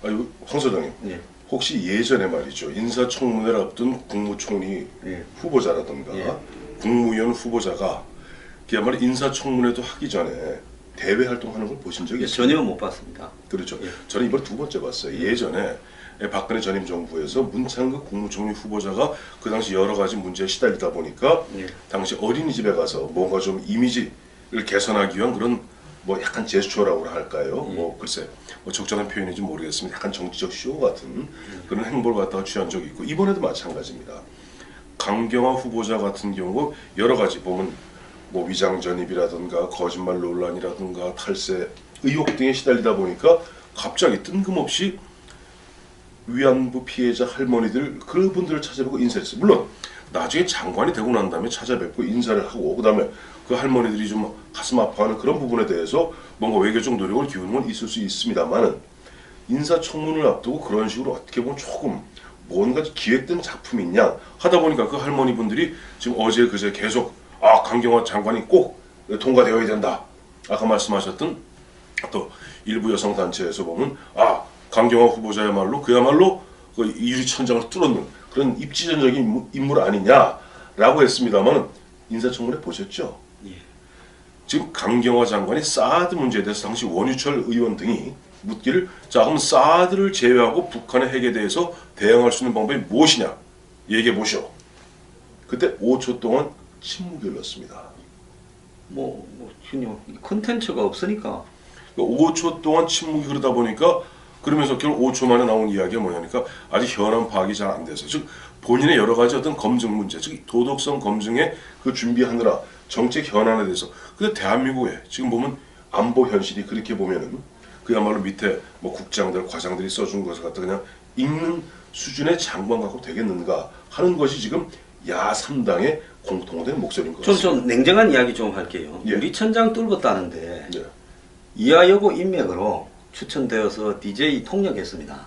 황 소장님, 예. 혹시 예전에 말이죠 인사청문회를 앞둔 국무총리 예. 후보자라든가 예. 국무위원 후보자가 그야말로 인사청문회도 하기 전에 대외 활동하는 걸 보신 적이 있어요? 전혀 못 봤습니다. 그렇죠. 예. 저는 이번 두 번째 봤어요. 예전에 박근혜 전임 정부에서 문창극 국무총리 후보자가 그 당시 여러 가지 문제에 시달리다 보니까 예. 당시 어린이집에 가서 뭔가 좀 이미지를 개선하기 위한 그런 뭐 약간 제스처라고 할까요? 뭐 글쎄 뭐 적절한 표현인지 모르겠습니다. 약간 정치적 쇼 같은 그런 행보를 갖다가 취한 적이 있고 이번에도 마찬가지입니다. 강경화 후보자 같은 경우 여러 가지 보면 뭐 위장 전입이라든가 거짓말 논란이라든가 탈세 의혹 등에 시달리다 보니까 갑자기 뜬금없이 위안부 피해자 할머니들 그분들을 찾아뵙고 인사했어요. 물론 나중에 장관이 되고 난 다음에 찾아뵙고 인사를 하고 그 다음에 그 할머니들이 좀 가슴 아파하는 그런 부분에 대해서 뭔가 외교적 노력을 기울이는 건 있을 수 있습니다만은 인사청문을 앞두고 그런 식으로 어떻게 보면 조금 뭔가 기획된 작품이 있냐 하다 보니까 그 할머니분들이 지금 어제 그제 계속 강경화 장관이 꼭 통과되어야 된다. 아까 말씀하셨던 또 일부 여성 단체에서 보면 강경화 후보자야말로 그야말로 그 유리천장을 뚫어놓는 그런 입지전적인 인물 아니냐라고 했습니다만 인사청문회 보셨죠? 예. 지금 강경화 장관이 사드 문제에 대해서 당시 원유철 의원 등이 묻기를 자 그럼 사드를 제외하고 북한의 핵에 대해서 대응할 수 있는 방법이 무엇이냐 얘기해 보시오. 그때 5초 동안 침묵이 흘렀습니다. 전혀 컨텐츠가 없으니까. 5초 동안 침묵이 흐르다 보니까 그러면서 결국 5초 만에 나온 이야기가 뭐냐니까 아직 현안 파악이 잘 안 돼서 즉 본인의 여러 가지 어떤 검증 문제 즉 도덕성 검증에 그 준비하느라 정책 현안에 대해서 근데 대한민국에 지금 보면 안보 현실이 그렇게 보면은 그야말로 밑에 뭐 국장들 과장들이 써준 것을 갖다 그냥 읽는 수준의 장관 갖고 되겠는가 하는 것이 지금 야 3당의 공통된 목소리인 것 같습니다. 좀 냉정한 이야기 좀 할게요. 예. 유리천장 뚫었다는데 네. 이하 여고 인맥으로 추천되어서 DJ 통역했습니다.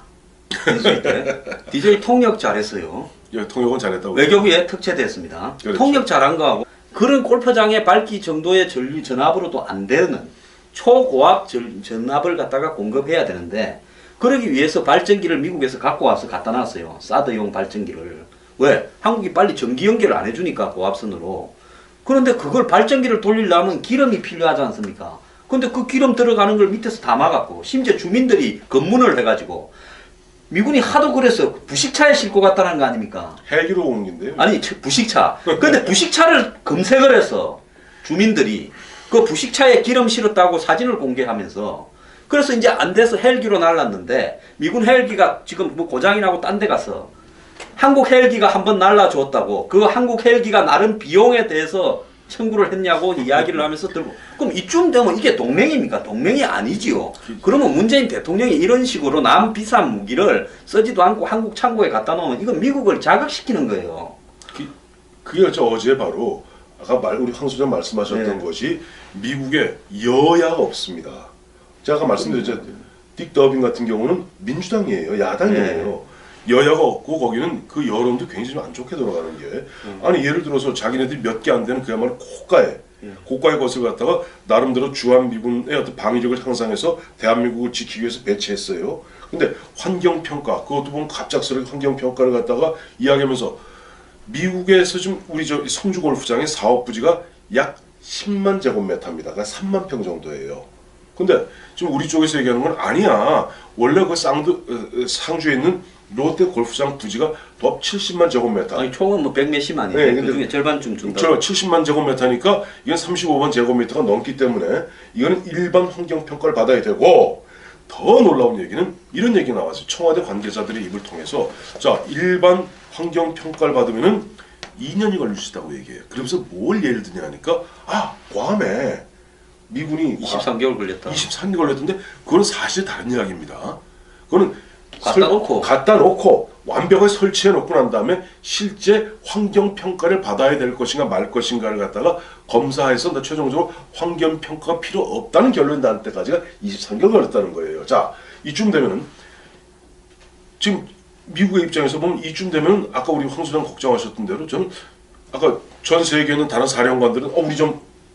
인수위 때 DJ 통역 잘했어요. 예, 통역은 잘했다고. 외교부에 특채됐습니다. 그렇죠. 통역 잘한 거하고 그런 골프장에 밝기 정도의 전압으로도 안 되는 초고압 전압을 갖다가 공급해야 되는데 그러기 위해서 발전기를 미국에서 갖고 와서 갖다 놨어요. 사드용 발전기를. 왜? 한국이 빨리 전기 연결을 안 해주니까 고압선으로. 그런데 그걸 발전기를 돌리려면 기름이 필요하지 않습니까? 근데 그 기름 들어가는 걸 밑에서 다 막았고 심지어 주민들이 검문을 해가지고 미군이 하도 그래서 부식차에 싣고 갔다는 거 아닙니까? 헬기로 옮긴대요. 아니 부식차. 근데 부식차를 검색을 해서 주민들이 그 부식차에 기름 실었다고 사진을 공개하면서 그래서 이제 안 돼서 헬기로 날랐는데 미군 헬기가 지금 뭐 고장이 나고 딴 데 가서 한국 헬기가 한번 날라줬다고 그 한국 헬기가 나름 비용에 대해서 청구를 했냐고 이야기를 하면서 들고 그럼 이쯤 되면 이게 동맹입니까? 동맹이 아니지요. 그러면 문재인 대통령이 이런 식으로 남 비싼 무기를 쓰지도 않고 한국 창고에 갖다 놓으면 이건 미국을 자극시키는 거예요. 그게 어제 바로 아까 우리 황 소장 말씀하셨던 네. 것이 미국에 여야가 없습니다. 제가 아까 말씀드렸죠. 딕 더빈 같은 경우는 민주당이에요. 야당이에요. 여야가 없고 거기는 그 여론도 굉장히 안 좋게 돌아가는 게 아니 예를 들어서 자기네들이 몇 개 안 되는 그야말로 고가의 것을 갖다가 나름대로 주한미군의 어떤 방위력을 향상해서 대한민국을 지키기 위해서 배치했어요. 근데 환경평가 그것도 보면 갑작스럽게 환경평가를 갖다가 이야기하면서 미국에서 지금 우리 저 성주 골프장의 사업 부지가 약 10만 제곱미터입니다. 그러니까 3만 평 정도예요. 근데 지금 우리 쪽에서 얘기하는 건 아니야. 원래 그 상주에 있는 롯데 골프장 부지가 더 70만 제곱미터. 아니 총은 뭐 100몇십만이에요. 네, 그 중에 절반쯤 준다. 70만 제곱미터니까 이건 35만 제곱미터가 넘기 때문에 이거는 일반 환경 평가를 받아야 되고 더 놀라운 얘기는 이런 얘기 나왔어요. 청와대 관계자들의 입을 통해서 자 일반 환경 평가를 받으면은 2년이 걸릴 수 있다고 얘기해요. 그러면서 뭘 예를 드냐 하니까 괌에 미군이 23개월 걸렸다. 23개월 걸렸던데 그건 사실 다른 이야기입니다. 그거는 갖다 놓고 완벽하게 설치해 놓고 난 다음에 실제 환경 평가를 받아야 될 것인가 말 것인가를 갖다가 검사해서 최종적으로 환경 평가가 필요 없다는 결론이 날 때까지가 23개월 걸렸다는 거예요. 자, 이쯤 되면은 지금 미국의 입장에서 보면 이쯤 되면 아까 우리 황 소장 걱정하셨던 대로 저는 아까 전 세계에 있는 다른 사령관들은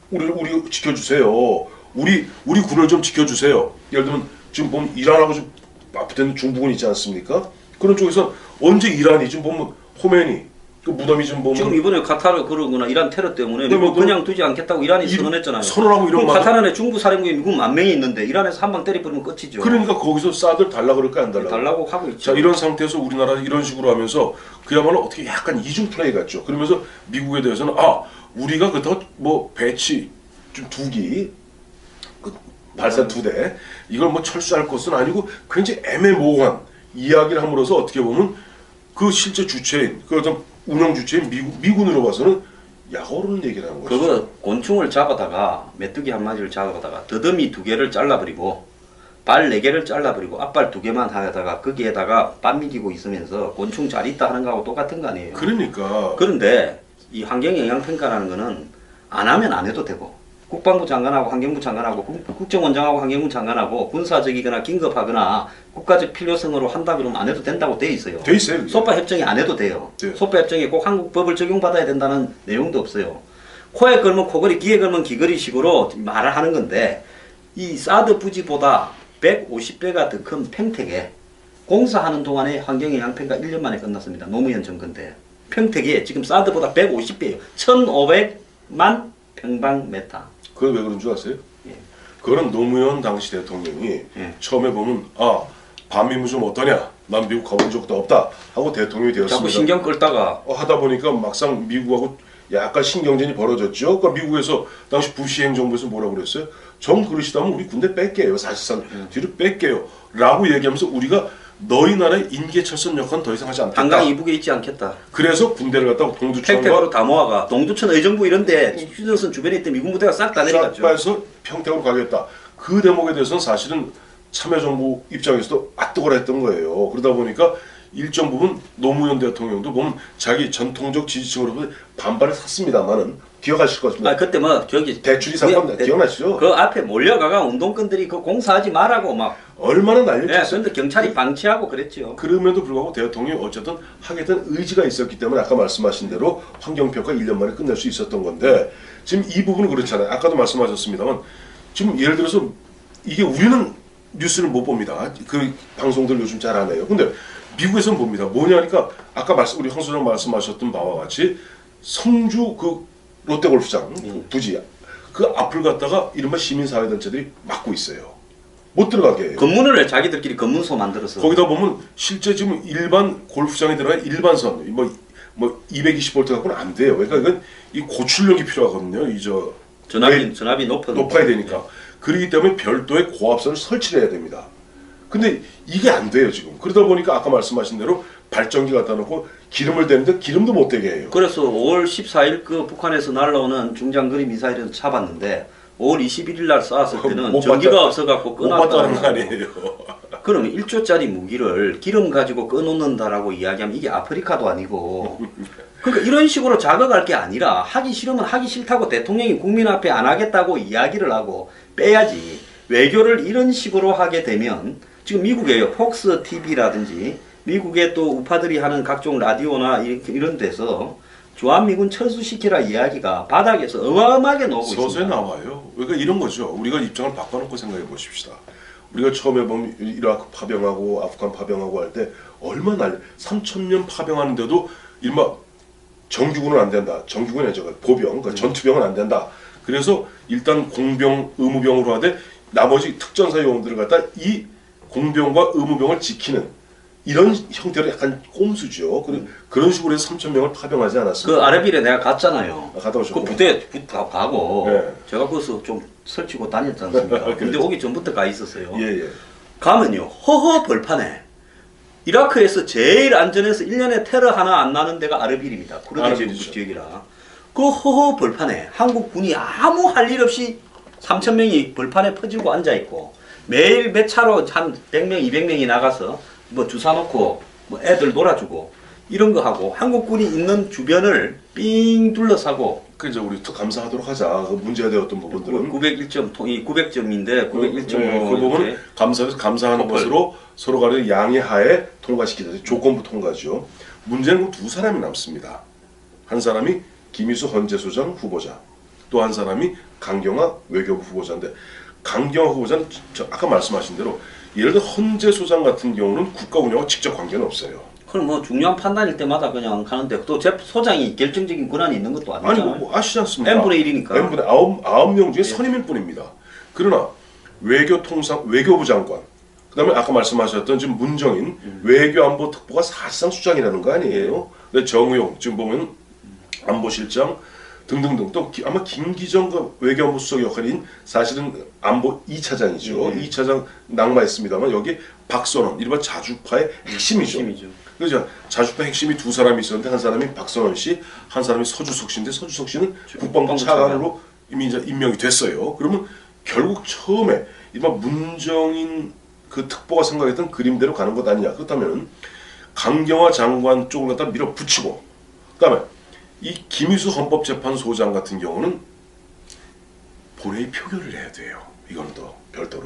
우리 지켜주세요. 우리 군을 좀 지켜주세요. 예를 들면 지금 보면 이란하고 좀 맞붙는 중국은 있지 않습니까? 그런 쪽에서 언제 이란이 지금 보면 호메니 그 무덤이 좀 보면 지금 이번에 카타르 그러거나 이란 테러 때문에 네, 미국 뭐, 그냥 두지 않겠다고 이란이 선언했잖아요. 선언하고 이런 그럼 카타르에 중국 사령부에 미국 10,000명이 있는데 이란에서 한 방 때려버리면 끝이죠. 그러니까 거기서 쌀들 달라 그럴까 안 달라? 달라고 하고 있죠. 자 이런 상태에서 우리나라 이런 식으로 하면서 그야말로 어떻게 약간 이중 플레이 같죠. 그러면서 미국에 대해서는 우리가 그더 뭐 배치 좀 두기 그 발사 2대 이걸 뭐 철수할 것은 아니고 굉장히 애매모호한 이야기를 함으로써 어떻게 보면 그 실제 주체인 그 어떤 운영 주체인 미군으로 봐서는 약오르는 얘기를 하는 거죠. 그거 곤충을 잡아다가 메뚜기 한 마리를 잡아다가 더듬이 2개를 잘라버리고 발 4개를 잘라버리고 앞발 2개만 하다가 거기에다가 빤미기고 있으면서 곤충 잘 있다 하는 거하고 똑같은 거 아니에요. 그러니까 그런데 이 환경영향평가라는 거는 안 하면 안 해도 되고 국방부 장관하고 환경부 장관하고 국정원장하고 환경부 장관하고 군사적이거나 긴급하거나 국가적 필요성으로 한다 그러면 안 해도 된다고 돼 있어요. 돼 있어요. 소파 협정이 안 해도 돼요. 네. 소파 협정에 꼭 한국 법을 적용받아야 된다는 내용도 없어요. 코에 걸면 코걸이, 귀에 걸면 귀걸이 식으로 말을 하는 건데 이 사드 부지보다 150배가 더 큰 평택에 공사하는 동안에 환경영향평가 1년 만에 끝났습니다. 노무현 정권 때. 평택에 지금 사드보다 150배예요. 1,500만 평방미터. 그건 왜 그런 줄 아세요? 예. 그거는 노무현 당시 대통령이 예. 처음에 보면 반미문 좀 어떠냐? 난 미국 가본 적도 없다 하고 대통령이 되었습니다. 자꾸 신경 끌다가 하다 보니까 막상 미국하고 약간 신경전이 벌어졌죠. 그러니까 미국에서 당시 부시 행정부에서 뭐라고 그랬어요? 정 그러시다면 우리 군대 뺄게요. 사실상 뒤로 뺄게요. 라고 얘기하면서 우리가 너희 나라의 인계철선 역할은 더 이상 하지 않겠다. 한강 이북에 있지 않겠다. 그래서 군대를 갖다가 동두천과 평택으로 다 모아가 동두천 의정부 이런데 휴전선 주변에 있던 미군 부대가 싹 다 싹 내려갔죠. 빼서 평택으로 가겠다. 그 대목에 대해서는 사실은 참여정부 입장에서도 뜨거라 했던 거예요. 그러다 보니까 일정 부분 노무현 대통령도 보면 자기 전통적 지지층으로부터 반발을 샀습니다만은 기억하실 것입니다. 그때 뭐 저기 대출이 사건 기억나시죠? 그 앞에 몰려가가 운동권들이 그 공사하지 말라고 막 얼마나 예, 난리쳤어요. 그런데 경찰이 방치하고 그랬죠. 그럼에도 불구하고 대통령이 어쨌든 하겠다는 의지가 있었기 때문에 아까 말씀하신 대로 환경평가 1년 만에 끝낼 수 있었던 건데 지금 이 부분은 그렇잖아요. 아까도 말씀하셨습니다만 지금 예를 들어서 이게 우리는 뉴스를 못 봅니다. 그 방송들 요즘 잘 안 해요. 근데 미국에서는 봅니다. 뭐냐니까 아까 우리 황 소장 말씀하셨던 바와 같이 성주 그 롯데골프장 부지 그 앞을 갖다가 이른바 시민사회단체들이 막고 있어요. 못 들어가게 해요. 검문을 자기들끼리 검문소 만들어서 거기다 보면 실제 지금 일반 골프장에 들어간 일반선 뭐 220V 갖고는 안 돼요. 그러니까 이건 이 고출력이 필요하거든요. 전압이 높아야 되니까. 그렇기 때문에 별도의 고압선을 설치를 해야 됩니다. 근데 이게 안 돼요 지금. 그러다 보니까 아까 말씀하신 대로 발전기 갖다 놓고 기름을 대는데 기름도 못 되게 해요. 그래서 5월 14일 그 북한에서 날라오는 중장거리 미사일을 잡았는데 5월 21일 날 쐈을 때는 못 전기가 봤다- 없어갖고 못 봤다는 거 끊었다는 아니에요. 그러면 1조짜리 무기를 기름 가지고 꺼놓는다라고 이야기하면 이게 아프리카도 아니고 그러니까 이런 식으로 자극할 게 아니라 하기 싫으면 하기 싫다고 대통령이 국민 앞에 안 하겠다고 이야기를 하고 빼야지. 외교를 이런 식으로 하게 되면 지금 미국의 폭스 TV라든지 미국의 또 우파들이 하는 각종 라디오나 이런 데서 주한미군 철수시키라 이야기가 바닥에서 어마어마하게 나오고 서서히 있습니다. 나와요. 그러니까 이런 거죠. 우리가 입장을 바꿔놓고 생각해 보십시다. 우리가 처음에 보면 이라크 파병하고 아프간 파병하고 할 때 얼마나 3,000년 파병하는데도 일마 정규군은 안 된다. 정규군이 아니죠. 보병, 그러니까 전투병은 안 된다. 그래서 일단 공병, 의무병으로 하되 나머지 특전사 요원들을 갖다 이 공병과 의무병을 지키는 이런 형태로 약간 꼼수죠. 그런 식으로 해서 3,000명을 파병하지 않았습니까? 그 아르빌에 내가 갔잖아요. 갔다 그 오셨고. 부대 가고 네. 제가 거기서 좀 설치고 다녔지 않습니까? 근데 그렇죠. 오기 전부터 가 있었어요. 예. 가면요 허허 벌판에 이라크에서 제일 안전해서 1년에 테러 하나 안 나는 데가 아르빌입니다. 쿠르드 아르빌이죠. 지역이라 그 허허 벌판에 한국 군이 아무 할 일 없이 3,000명이 벌판에 퍼지고 앉아 있고 매일 몇 차로 한 100명, 200명이 나가서 뭐 주사 놓고 뭐 애들 놀아주고 이런 거 하고 한국군이 있는 주변을 삥 둘러싸고 그 이제 우리 또 감사하도록 하자. 그 문제가 되었던 부분들은 901점, 이 900점인데 901점으로 그 부분은 감사하는 커플. 것으로 서로 간의 양해하에 통과시키자. 조건부 통과죠. 문제는 두 사람이 남습니다. 한 사람이 김희수 헌재소장 후보자, 또 한 사람이 강경화 외교부 후보자인데 강경화 후보자는 아까 말씀하신 대로 예를 들어 헌재소장 같은 경우는 국가 운영과 직접 관계는 없어요. 그럼 뭐 중요한 판단일 때마다 그냥 가는데 또 제 소장이 결정적인 권한이 있는 것도 아니 아니잖아요. 뭐 아시지 않습니까? n분의 1이니까. n분의 9명 중에 선임일 뿐입니다. 그러나 외교부 장관, 그다음에 아까 말씀하셨던 지금 문정인 외교안보특보가 사실상 수장이라는 거 아니에요? 근데 정의용 지금 보면 안보실장 등등등 또 아마 김기정 외교안보 수석 역할인 사실은 안보 2차장이죠. 2차장 낙마했습니다만 여기 박선원 이른바 자주파의 핵심이죠. 그렇죠. 자주파 핵심이 두 사람이 있었는데 한 사람이 박선원 씨, 한 사람이 서주석 씨인데 서주석 씨는 국방부 차관으로 이미 이제 임명이 됐어요. 그러면 결국 처음에 이른바 문정인 그 특보가 생각했던 그림대로 가는 것 아니냐. 그렇다면 강경화 장관 쪽을 갖다 밀어붙이고 그다음에 이 김희수 헌법재판소장 같은 경우는 본회의 표결을 해야 돼요. 이거는 또 별도로.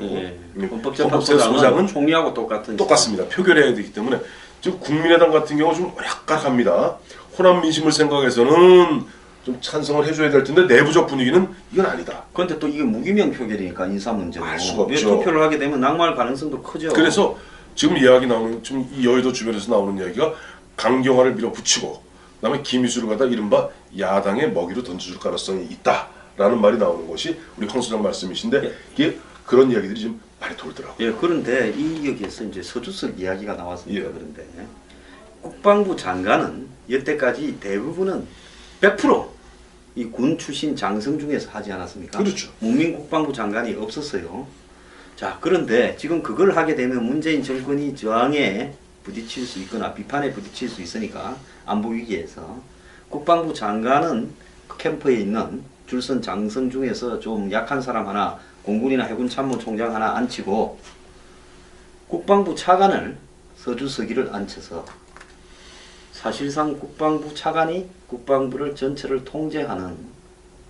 헌법재판소장은 총리하고 똑같습니다. 표결해야 되기 때문에 지금 국민의당 같은 경우 좀 약간합니다. 호남 민심을 생각해서는 좀 찬성을 해줘야 될 텐데 내부적 분위기는 이건 아니다. 그런데 또 이게 무기명 표결이니까 인사 문제로 알 수가 없죠. 투표를 하게 되면 낙마할 가능성도 크죠. 그래서 지금 이야기 나오는 지금 이 여의도 주변에서 나오는 이야기가 강경화를 밀어붙이고 그다음에 김희수를 갖다 이른바 야당의 먹이로 던져줄 가능성이 있다라는 말이 나오는 것이 우리 황 소장 말씀이신데 이게 그런 이야기들이 좀 많이 돌더라고요. 예, 그런데 이 여기에서 이제 서주석 이야기가 나왔으니까 예. 그런데 국방부 장관은 여태까지 대부분은 100% 이 군 출신 장성 중에서 하지 않았습니까? 그렇죠. 문민국방부 장관이 없었어요. 자, 그런데 지금 그걸 하게 되면 문재인 정권이 저항에 부딪힐 수 있거나 비판에 부딪힐 수 있으니까 안보 위기에서 국방부 장관은 그 캠프에 있는 줄선 장성 중에서 좀 약한 사람 하나 공군이나 해군 참모총장 하나 앉히고 국방부 차관을 서주석이를 앉혀서 사실상 국방부 차관이 국방부를 전체를 통제하는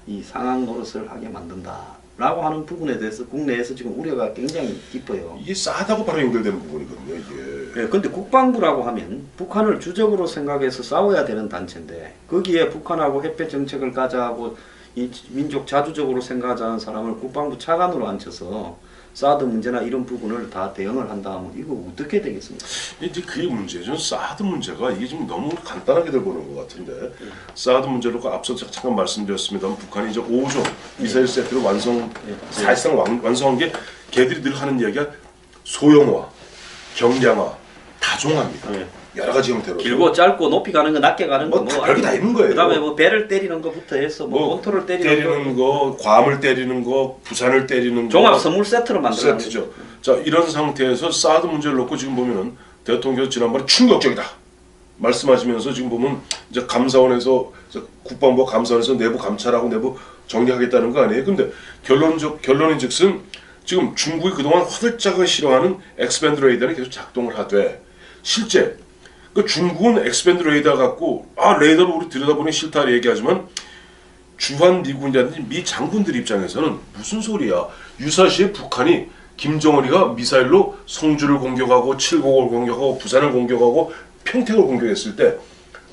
이 상황 노릇을 하게 만든다라고 하는 부분에 대해서 국내에서 지금 우려가 굉장히 깊어요. 이게 싸다고 바로 연결되는 부분이거든요. 이게. 예, 근데 국방부라고 하면 북한을 주적으로 생각해서 싸워야 되는 단체인데 거기에 북한하고 협회 정책을 가자고 이 민족 자주적으로 생각하자는 사람을 국방부 차관으로 앉혀서 사드 문제나 이런 부분을 다 대응을 한다 하면 이거 어떻게 되겠습니까? 이제 그게 문제죠. 사드 문제가 이게 지금 너무 간단하게 보는 것 같은데 사드 문제로 앞서 잠깐 말씀드렸습니다만 북한이 이제 5종 미사일 세트를 사실상 완성한 게 걔들이 늘 하는 이야기가 소형화, 경량화, 다종화입니다. 네. 여러 가지 형태로 길고 짧고 높이 가는 거 낮게 가는 거 뭐 별게 다 있는 거예요. 그다음에 뭐 배를 때리는 거부터 해서 뭐 본토를 때리는 거, 괌을 때리는 거, 부산을 때리는 거 종합 선물 세트로 만드는 세트죠. 자 이런 상태에서 사드 문제를 놓고 지금 보면은 대통령 지난번에 충격적이다. 말씀하시면서 지금 보면 이제 감사원에서 국방부 감사원에서 내부 감찰하고 내부 정리하겠다는 거 아니에요? 근데 결론인즉슨 지금 중국이 그동안 화들짝을 싫어하는 엑스밴드 레이더는 계속 작동을 하되 실제 그 중국은 엑스밴드 레이더 갖고 레이더를 우리 들여다보니 싫다 얘기하지만 주한 미군이라든지 미 장군들 입장에서는 무슨 소리야? 유사시에 북한이 김정은이가 미사일로 성주를 공격하고 칠곡을 공격하고 부산을 공격하고 평택을 공격했을 때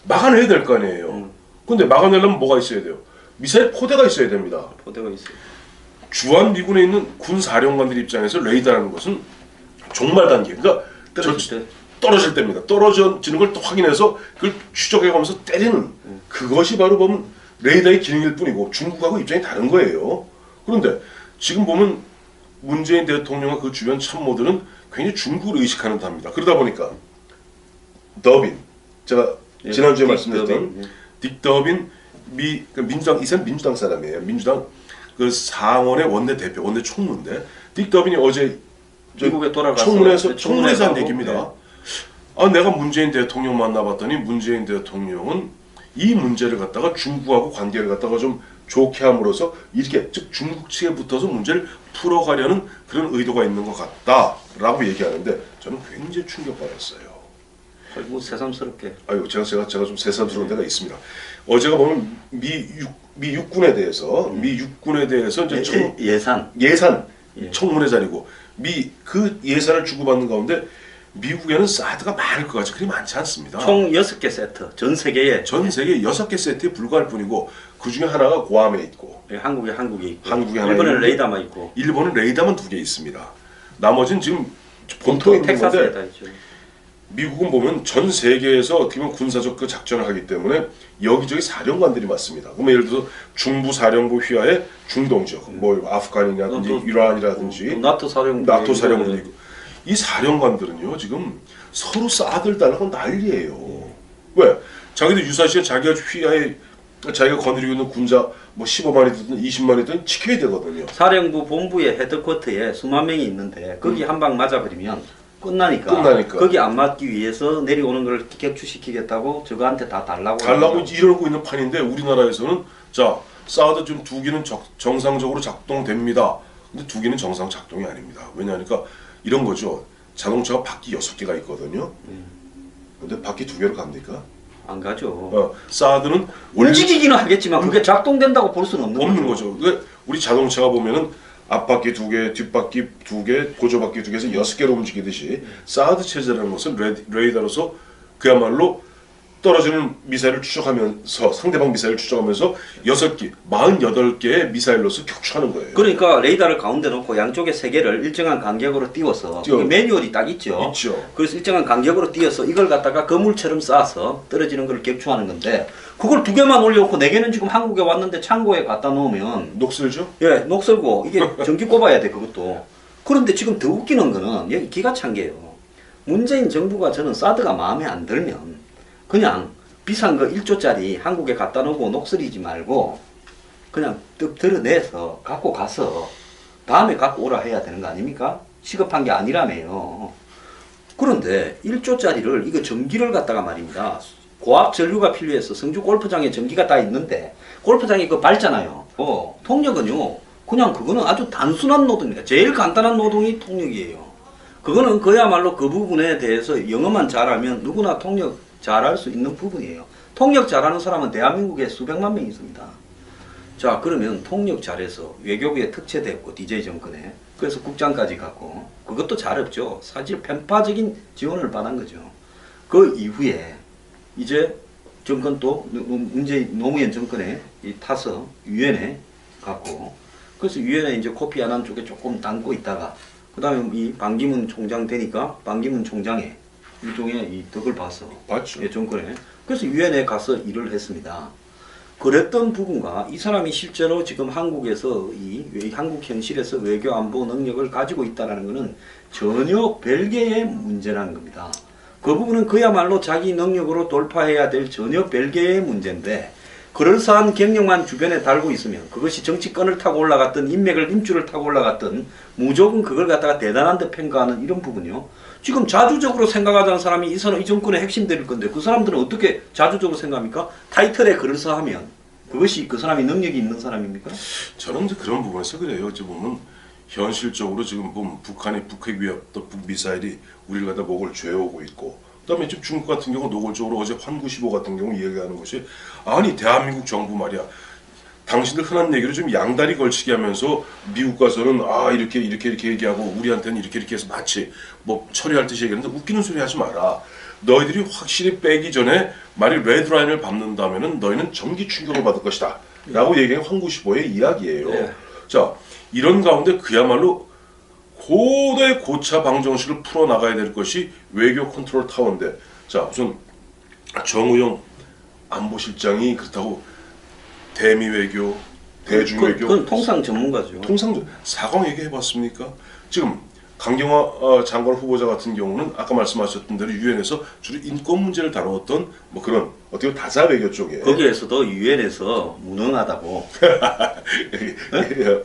막아내야 될 거 아니에요. 근데 막아내려면 뭐가 있어야 돼요? 미사일 포대가 있어야 됩니다. 포대가 있어요. 주한 미군에 있는 군 사령관들 입장에서 레이더라는 것은 종말 단계, 그러니까 떨어질 때입니다. 떨어지는 걸 또 확인해서 그걸 추적해가면서 때리는 그것이 바로 보면 레이더의 기능일 뿐이고 중국하고 입장이 다른 거예요. 그런데 지금 보면 문재인 대통령과 그 주변 참모들은 굉장히 중국을 의식하는 답니다. 그러다 보니까 더빈, 제가 지난주에 말씀드렸던 딕 더빈 민주당, 이 사람 민주당 사람이에요. 민주당 그 상원의 원내 대표, 원내 총무인데 딕 더빈이 어제 미국에 돌아가서 청문회에서 한 얘기입니다. 내가 문재인 대통령 만나봤더니 문재인 대통령은 이 문제를 갖다가 중국하고 관계를 갖다가 좀 좋게 함으로써 이렇게 즉 중국 측에 붙어서 문제를 풀어가려는 그런 의도가 있는 것 같다라고 얘기하는데 저는 굉장히 충격받았어요. 뭐 새삼스럽게. 아이고 제가 좀 새삼스러운 데가 있습니다. 어제가 보면 미 육군에 대해서 이제 예산 청문회 자리고 그 예산을 주고받는 가운데 미국에는 사드가 많을 것 같이 그리 많지 않습니다. 총 6개 세트 전 세계에 6개 세트에 불과할 뿐이고 그 중에 하나가 괌에 있고 한국에 있고 한국에 하나 일본은 있고, 레이더만 있고 일본은 레이더만 2개 있습니다. 나머지는 지금 본토에 있는 건데 텍사스에 다 있죠. 미국은 보면 전 세계에서 어떻게 보면 군사적 그 작전을 하기 때문에 여기저기 사령관들이 많습니다. 그러면 예를 들어서 중부 사령부 휘하의 중동 지역, 뭐 아프간이라든지 이란이라든지 나토 사령부도 있고 이 사령관들은요 지금 서로 싸들 달라고 난리예요. 왜? 자기들 유사시에 자기가 휘하에 자기가 거느리고 있는 군자 뭐 15만이든 20만이든 지켜야 되거든요. 사령부 본부의 헤드쿼터에 수만 명이 있는데 거기 한 방 맞아버리면 끝나니까 거기 안 맞기 위해서 내려오는 걸 격추시키겠다고 저거한테 다 달라고 이러고 있는 판인데 우리나라에서는 자 사드 지금 2기는 정상적으로 작동됩니다. 근데 2기는 정상 작동이 아닙니다. 왜냐하니까 이런 거죠. 자동차가 바퀴 6개가 있거든요. 근데 바퀴 2개로 갑니까? 안 가죠. 사드는 움직이기는 하겠지만 그게 작동된다고 볼 수는 없는 거죠. 그러니까 우리 자동차가 보면은 앞바퀴 2개, 뒷바퀴 2개, 보조바퀴 2개에서 6개로 움직이듯이 사드 체제라는 것은 레이더로서 그야말로 떨어지는 미사일을 추적하면서 상대방 미사일을 추적하면서 6개, 48개의 미사일로서 격추하는 거예요. 그러니까 레이더를 가운데 놓고 양쪽에 3개를 일정한 간격으로 띄워서 매뉴얼이 딱 있죠. 그래서 일정한 간격으로 띄워서 이걸 갖다가 거물처럼 쌓아서 떨어지는 걸 격추하는 건데 그걸 2개만 올려놓고 4개는 지금 한국에 왔는데 창고에 갖다 놓으면 녹슬죠? 예, 녹슬고 이게 전기 꼽아야 돼 그것도. 그런데 지금 더 웃기는 거는 여기 기가 찬 게요. 문재인 정부가 저는 사드가 마음에 안 들면 그냥 비싼 거 1조짜리 한국에 갖다 놓고 녹슬이지 말고 그냥 뜩 드러내서 갖고 가서 다음에 갖고 오라 해야 되는 거 아닙니까? 시급한 게 아니라며요. 그런데 1조짜리를 이거 전기를 갖다가 말입니다. 고압 전류가 필요해서 성주 골프장에 전기가 다 있는데 골프장이 그거 밝잖아요. 통역은요 그냥 그거는 아주 단순한 노동입니다. 제일 간단한 노동이 통역이에요. 그거는 그야말로 그 부분에 대해서 영어만 잘하면 누구나 통역 잘할 수 있는 부분이에요. 통역 잘하는 사람은 대한민국에 수백만 명 있습니다. 자 그러면 통역 잘해서 외교부에 특채됐고 DJ 정권에 그래서 국장까지 갔고 그것도 잘했죠. 사실 편파적인 지원을 받은 거죠. 그 이후에 이제 정권 또 노무현 정권에 타서 유엔에 갔고 그래서 유엔에 이제 코피 아난 쪽에 조금 담고 있다가 그 다음에 이 반기문 총장 되니까 반기문 총장의 일종의 이 덕을 봐서 맞죠. 정권에 그래서 유엔에 가서 일을 했습니다. 그랬던 부분과 이 사람이 실제로 지금 한국에서 이 한국 현실에서 외교 안보 능력을 가지고 있다는 것은 전혀 별개의 문제라는 겁니다. 그 부분은 그야말로 자기 능력으로 돌파해야 될 전혀 별개의 문제인데 그럴싸한 경력만 주변에 달고 있으면 그것이 정치권을 타고 올라갔던 인맥을 인줄을 타고 올라갔던 무조건 그걸 갖다가 대단한 데 평가하는 이런 부분이요. 지금 자주적으로 생각하자는 사람이 이 정권의 핵심들일 건데 그 사람들은 어떻게 자주적으로 생각합니까? 타이틀에 그럴싸하면 그것이 그 사람이 능력이 있는 사람입니까? 저는 이제 그런 부분에서 그래요. 어찌 보면 현실적으로 지금 보면 북한의 북핵 위협 또 북미사일이 우리를 갖다 목을 죄어오고 있고 그다음에 지금 중국 같은 경우 노골적으로 어제 환구15 같은 경우 이야기하는 것이 아니 대한민국 정부 말이야 당신들 흔한 얘기로 좀 양다리 걸치게 하면서 미국 가서는 아 이렇게 얘기하고 우리한테는 이렇게 해서 마치 뭐 처리할 듯이 얘기하는데 웃기는 소리 하지 마라. 너희들이 확실히 빼기 전에 만일 레드라인을 밟는다면은 너희는 전기 충격을 받을 것이다 라고 얘기한 환구15의 이야기예요. 네. 자 이런 가운데 그야말로 고도의 고차 방정식을 풀어나가야 될 것이 외교 컨트롤 타워인데 자 우선 정우영 안보실장이 그렇다고 대미 외교, 대중 외교 그건 통상 전문가죠. 통상 사강 얘기해봤습니까? 지금 강경화 장관 후보자 같은 경우는 아까 말씀하셨던 대로 유엔에서 주로 인권 문제를 다루었던 뭐 그런 어떻게 보면 다자 외교 쪽에 거기에서도 유엔에서 무능하다고.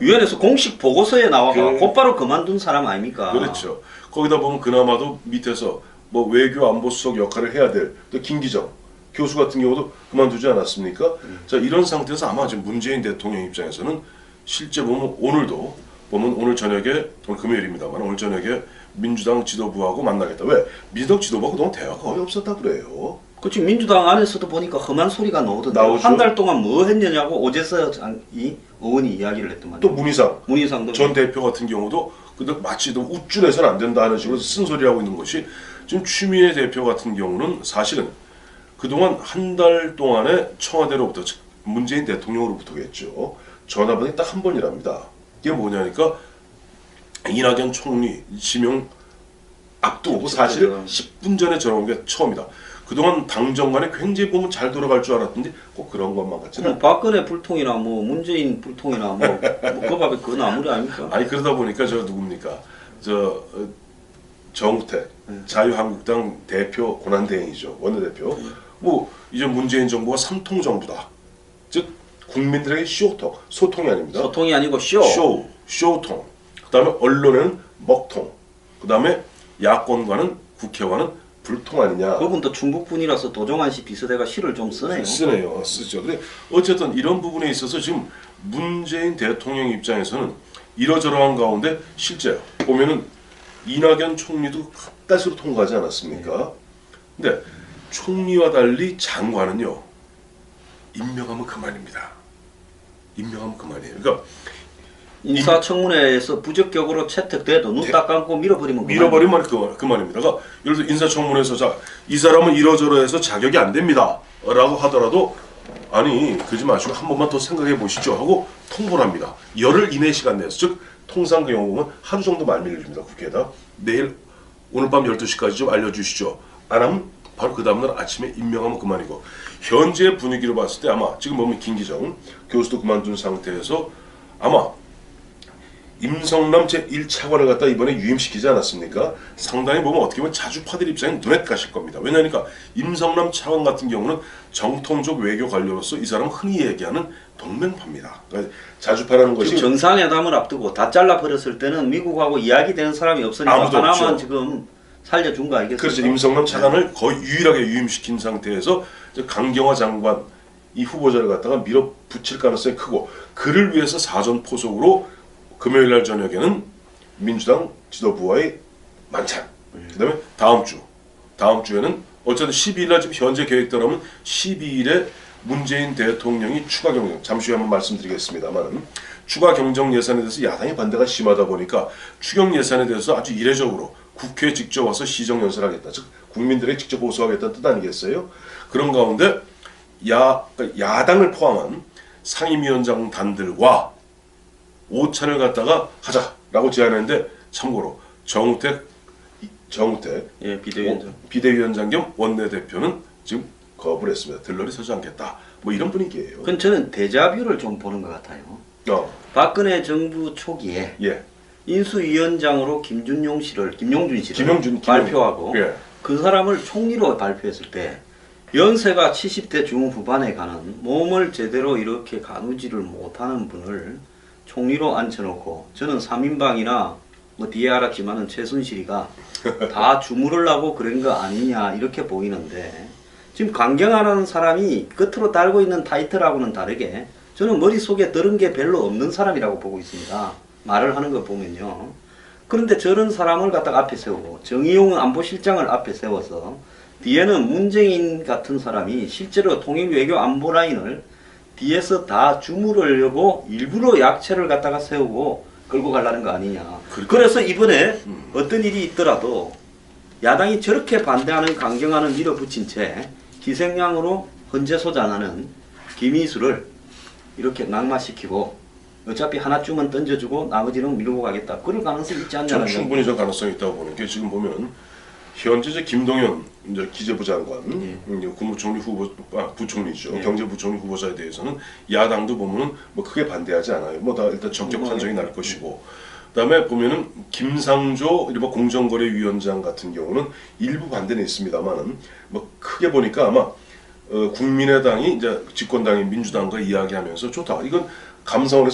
유엔에서 공식 보고서에 나와가 곧바로 그만둔 사람 아닙니까? 그렇죠. 거기다 보면 그나마도 밑에서 뭐 외교 안보 수석 역할을 해야 될 또 김기정 교수 같은 경우도 그만두지 않았습니까? 자 이런 상태에서 아마 지금 문재인 대통령 입장에서는 실제 보면 오늘도 보면 오늘 저녁에 오늘 금요일입니다만 오늘 저녁에 민주당 지도부하고 만나겠다. 왜? 민주당 지도부하고 너무 대화가 거의 없었다 그래요. 그 지금 민주당 안에서도 보니까 험한 소리가 나오던데 나오죠. 한 달 동안 뭐 했느냐고 오재서 이 의원이 이야기를 했더만. 또 문희상도 전 뭐. 대표 같은 경우도 근데 마치 우쭐해서는 안 된다 하는 식으로 쓴소리하고 있는 것이 지금 추미애 대표 같은 경우는 사실은 그동안 한 달 동안에 청와대로부터 즉 문재인 대통령으로부터겠죠. 전화번이 딱 한 번이랍니다. 이게 뭐냐니까 이낙연 총리 지명 앞두고 사실은 10분 전에 전화 온 게 처음이다. 그동안 당정 간에 굉장히 보면 잘 돌아갈 줄 알았는데 꼭 그런 것만 같지는 뭐 박근혜 불통이나 뭐 문재인 불통이나 그 밥에 그 나물이 아닙니까? 아니 그러다 보니까 저 누굽니까? 정우택 자유한국당 대표 권한대행이죠. 원내대표. 뭐 이제 문재인 정부가 삼통 정부다. 즉 국민들에게 쇼통, 소통이 아닙니다. 소통이 아니고 쇼통. 그다음에 언론에는 먹통. 그다음에 야권과는 국회와는 불통 아니냐. 그분도 충북분이라서 도종환 씨 비서대가 시를 좀 쓰네요. 쓰죠. 근데 어쨌든 이런 부분에 있어서 지금 문재인 대통령 입장에서는 이러저러한 가운데 실제 보면은 이낙연 총리도 가까스로 통과하지 않았습니까? 근데 총리와 달리 장관은요 임명하면 그만입니다. 임명하면 그만이에요. 그러니까 인사청문회에서 부적격으로 채택돼도 눈 딱 감고 밀어버리면 그만입니다. 그러니까 예를 들어 인사청문회에서 자, 이 사람은 이러저러해서 자격이 안 됩니다. 라고 하더라도 아니 그러지 마시고 한 번만 더 생각해 보시죠 하고 통보를 합니다. 열흘 이내 시간 내에서 즉 통상 경우 보면 하루 정도 말밀려줍니다. 국회에다 내일 오늘 밤 12시까지 좀 알려주시죠. 안 하면 바로 그 다음날 아침에 임명하면 그만이고 현재 분위기로 봤을 때 아마 지금 보면 김기정 교수도 그만둔 상태에서 아마 임성남 제1차관을 갖다 이번에 유임시키지 않았습니까? 상당히 보면 어떻게 보면 자주파들 입장에 눈에 가실 겁니다. 왜냐니까 임성남 차관 같은 경우는 정통적 외교 관료로서 이 사람은 흔히 얘기하는 동맹파입니다. 그러니까 자주파라는 것이 정상회담을 앞두고 다 잘라버렸을 때는 미국하고 이야기되는 사람이 없으니까 아무도 하나만 없죠. 지금 살려준 거 아니겠습니까? 그렇죠. 임성남 차관을 거의 유일하게 유임시킨 상태에서 강경화 장관 이 후보자를 갖다가 밀어붙일 가능성이 크고 그를 위해서 사전 포석으로 금요일 날 저녁에는 민주당 지도부와의 만찬. 그다음에 다음 주에는 어쨌든 12일 날 지금 현재 계획대로면 12일에 문재인 대통령이 추가 경정 잠시 후에 한번 말씀드리겠습니다만 추가 경정 예산에 대해서 야당의 반대가 심하다 보니까 추경 예산에 대해서 아주 이례적으로 국회에 직접 와서 시정 연설하겠다. 즉 국민들에게 직접 보수하겠다는 뜻 아니겠어요? 그런 가운데 야당을 포함한 상임위원장 단들과 오찬을 갖다가 하자라고 제안했는데 참고로 정우택 예, 비대위원장. 비대위원장 겸 원내대표는 지금 거부를 했습니다. 들러리 서지 않겠다. 뭐 이런 분위기예요. 그건 저는 데자뷰를 좀 보는 것 같아요. 박근혜 정부 초기에 인수위원장으로 김용준 씨를 발표하고 예. 그 사람을 총리로 발표했을 때 연세가 70대 중후반에 가는 몸을 제대로 이렇게 가누지를 못하는 분을 총리로 앉혀놓고 저는 3인방이나 뭐 뒤에 알았지만은 최순실이가 다 주무르려고 그런 거 아니냐 이렇게 보이는데 지금 강경화라는 사람이 겉으로 달고 있는 타이틀하고는 다르게 저는 머릿속에 들은 게 별로 없는 사람이라고 보고 있습니다. 말을 하는 거 보면요. 그런데 저런 사람을 갖다가 앞에 세우고 정의용 안보실장을 앞에 세워서 뒤에는 문재인 같은 사람이 실제로 통일외교 안보 라인을 뒤에서 다 주무르려고 일부러 약체를 갖다가 세우고 끌고 가려는 거 아니냐. 그래서 이번에 어떤 일이 있더라도 야당이 저렇게 반대하는 강경화는 밀어붙인 채 희생양으로 헌재소장하는 김희수를 이렇게 낙마시키고 어차피 하나쯤은 던져주고 나머지는 밀고 가겠다. 그럴 가능성이 있지 않냐는 저는 충분히 저 가능성이 있다고 보는 게 지금 보면 현재 이제 김동연 이제 기재부 장관, 이제 국무총리 후보, 부총리죠. 경제부총리 후보자에 대해서는 야당도 보면은 뭐 크게 반대하지 않아요. 뭐 다 일단 전격 판정이 날 것이고, 그다음에 보면은 김상조 일반 공정거래위원장 같은 경우는 일부 반대는 있습니다만은 뭐 크게 보니까 아마 국민의당이 이제 집권당인 민주당과 이야기하면서 좋다. 이건 감사원에서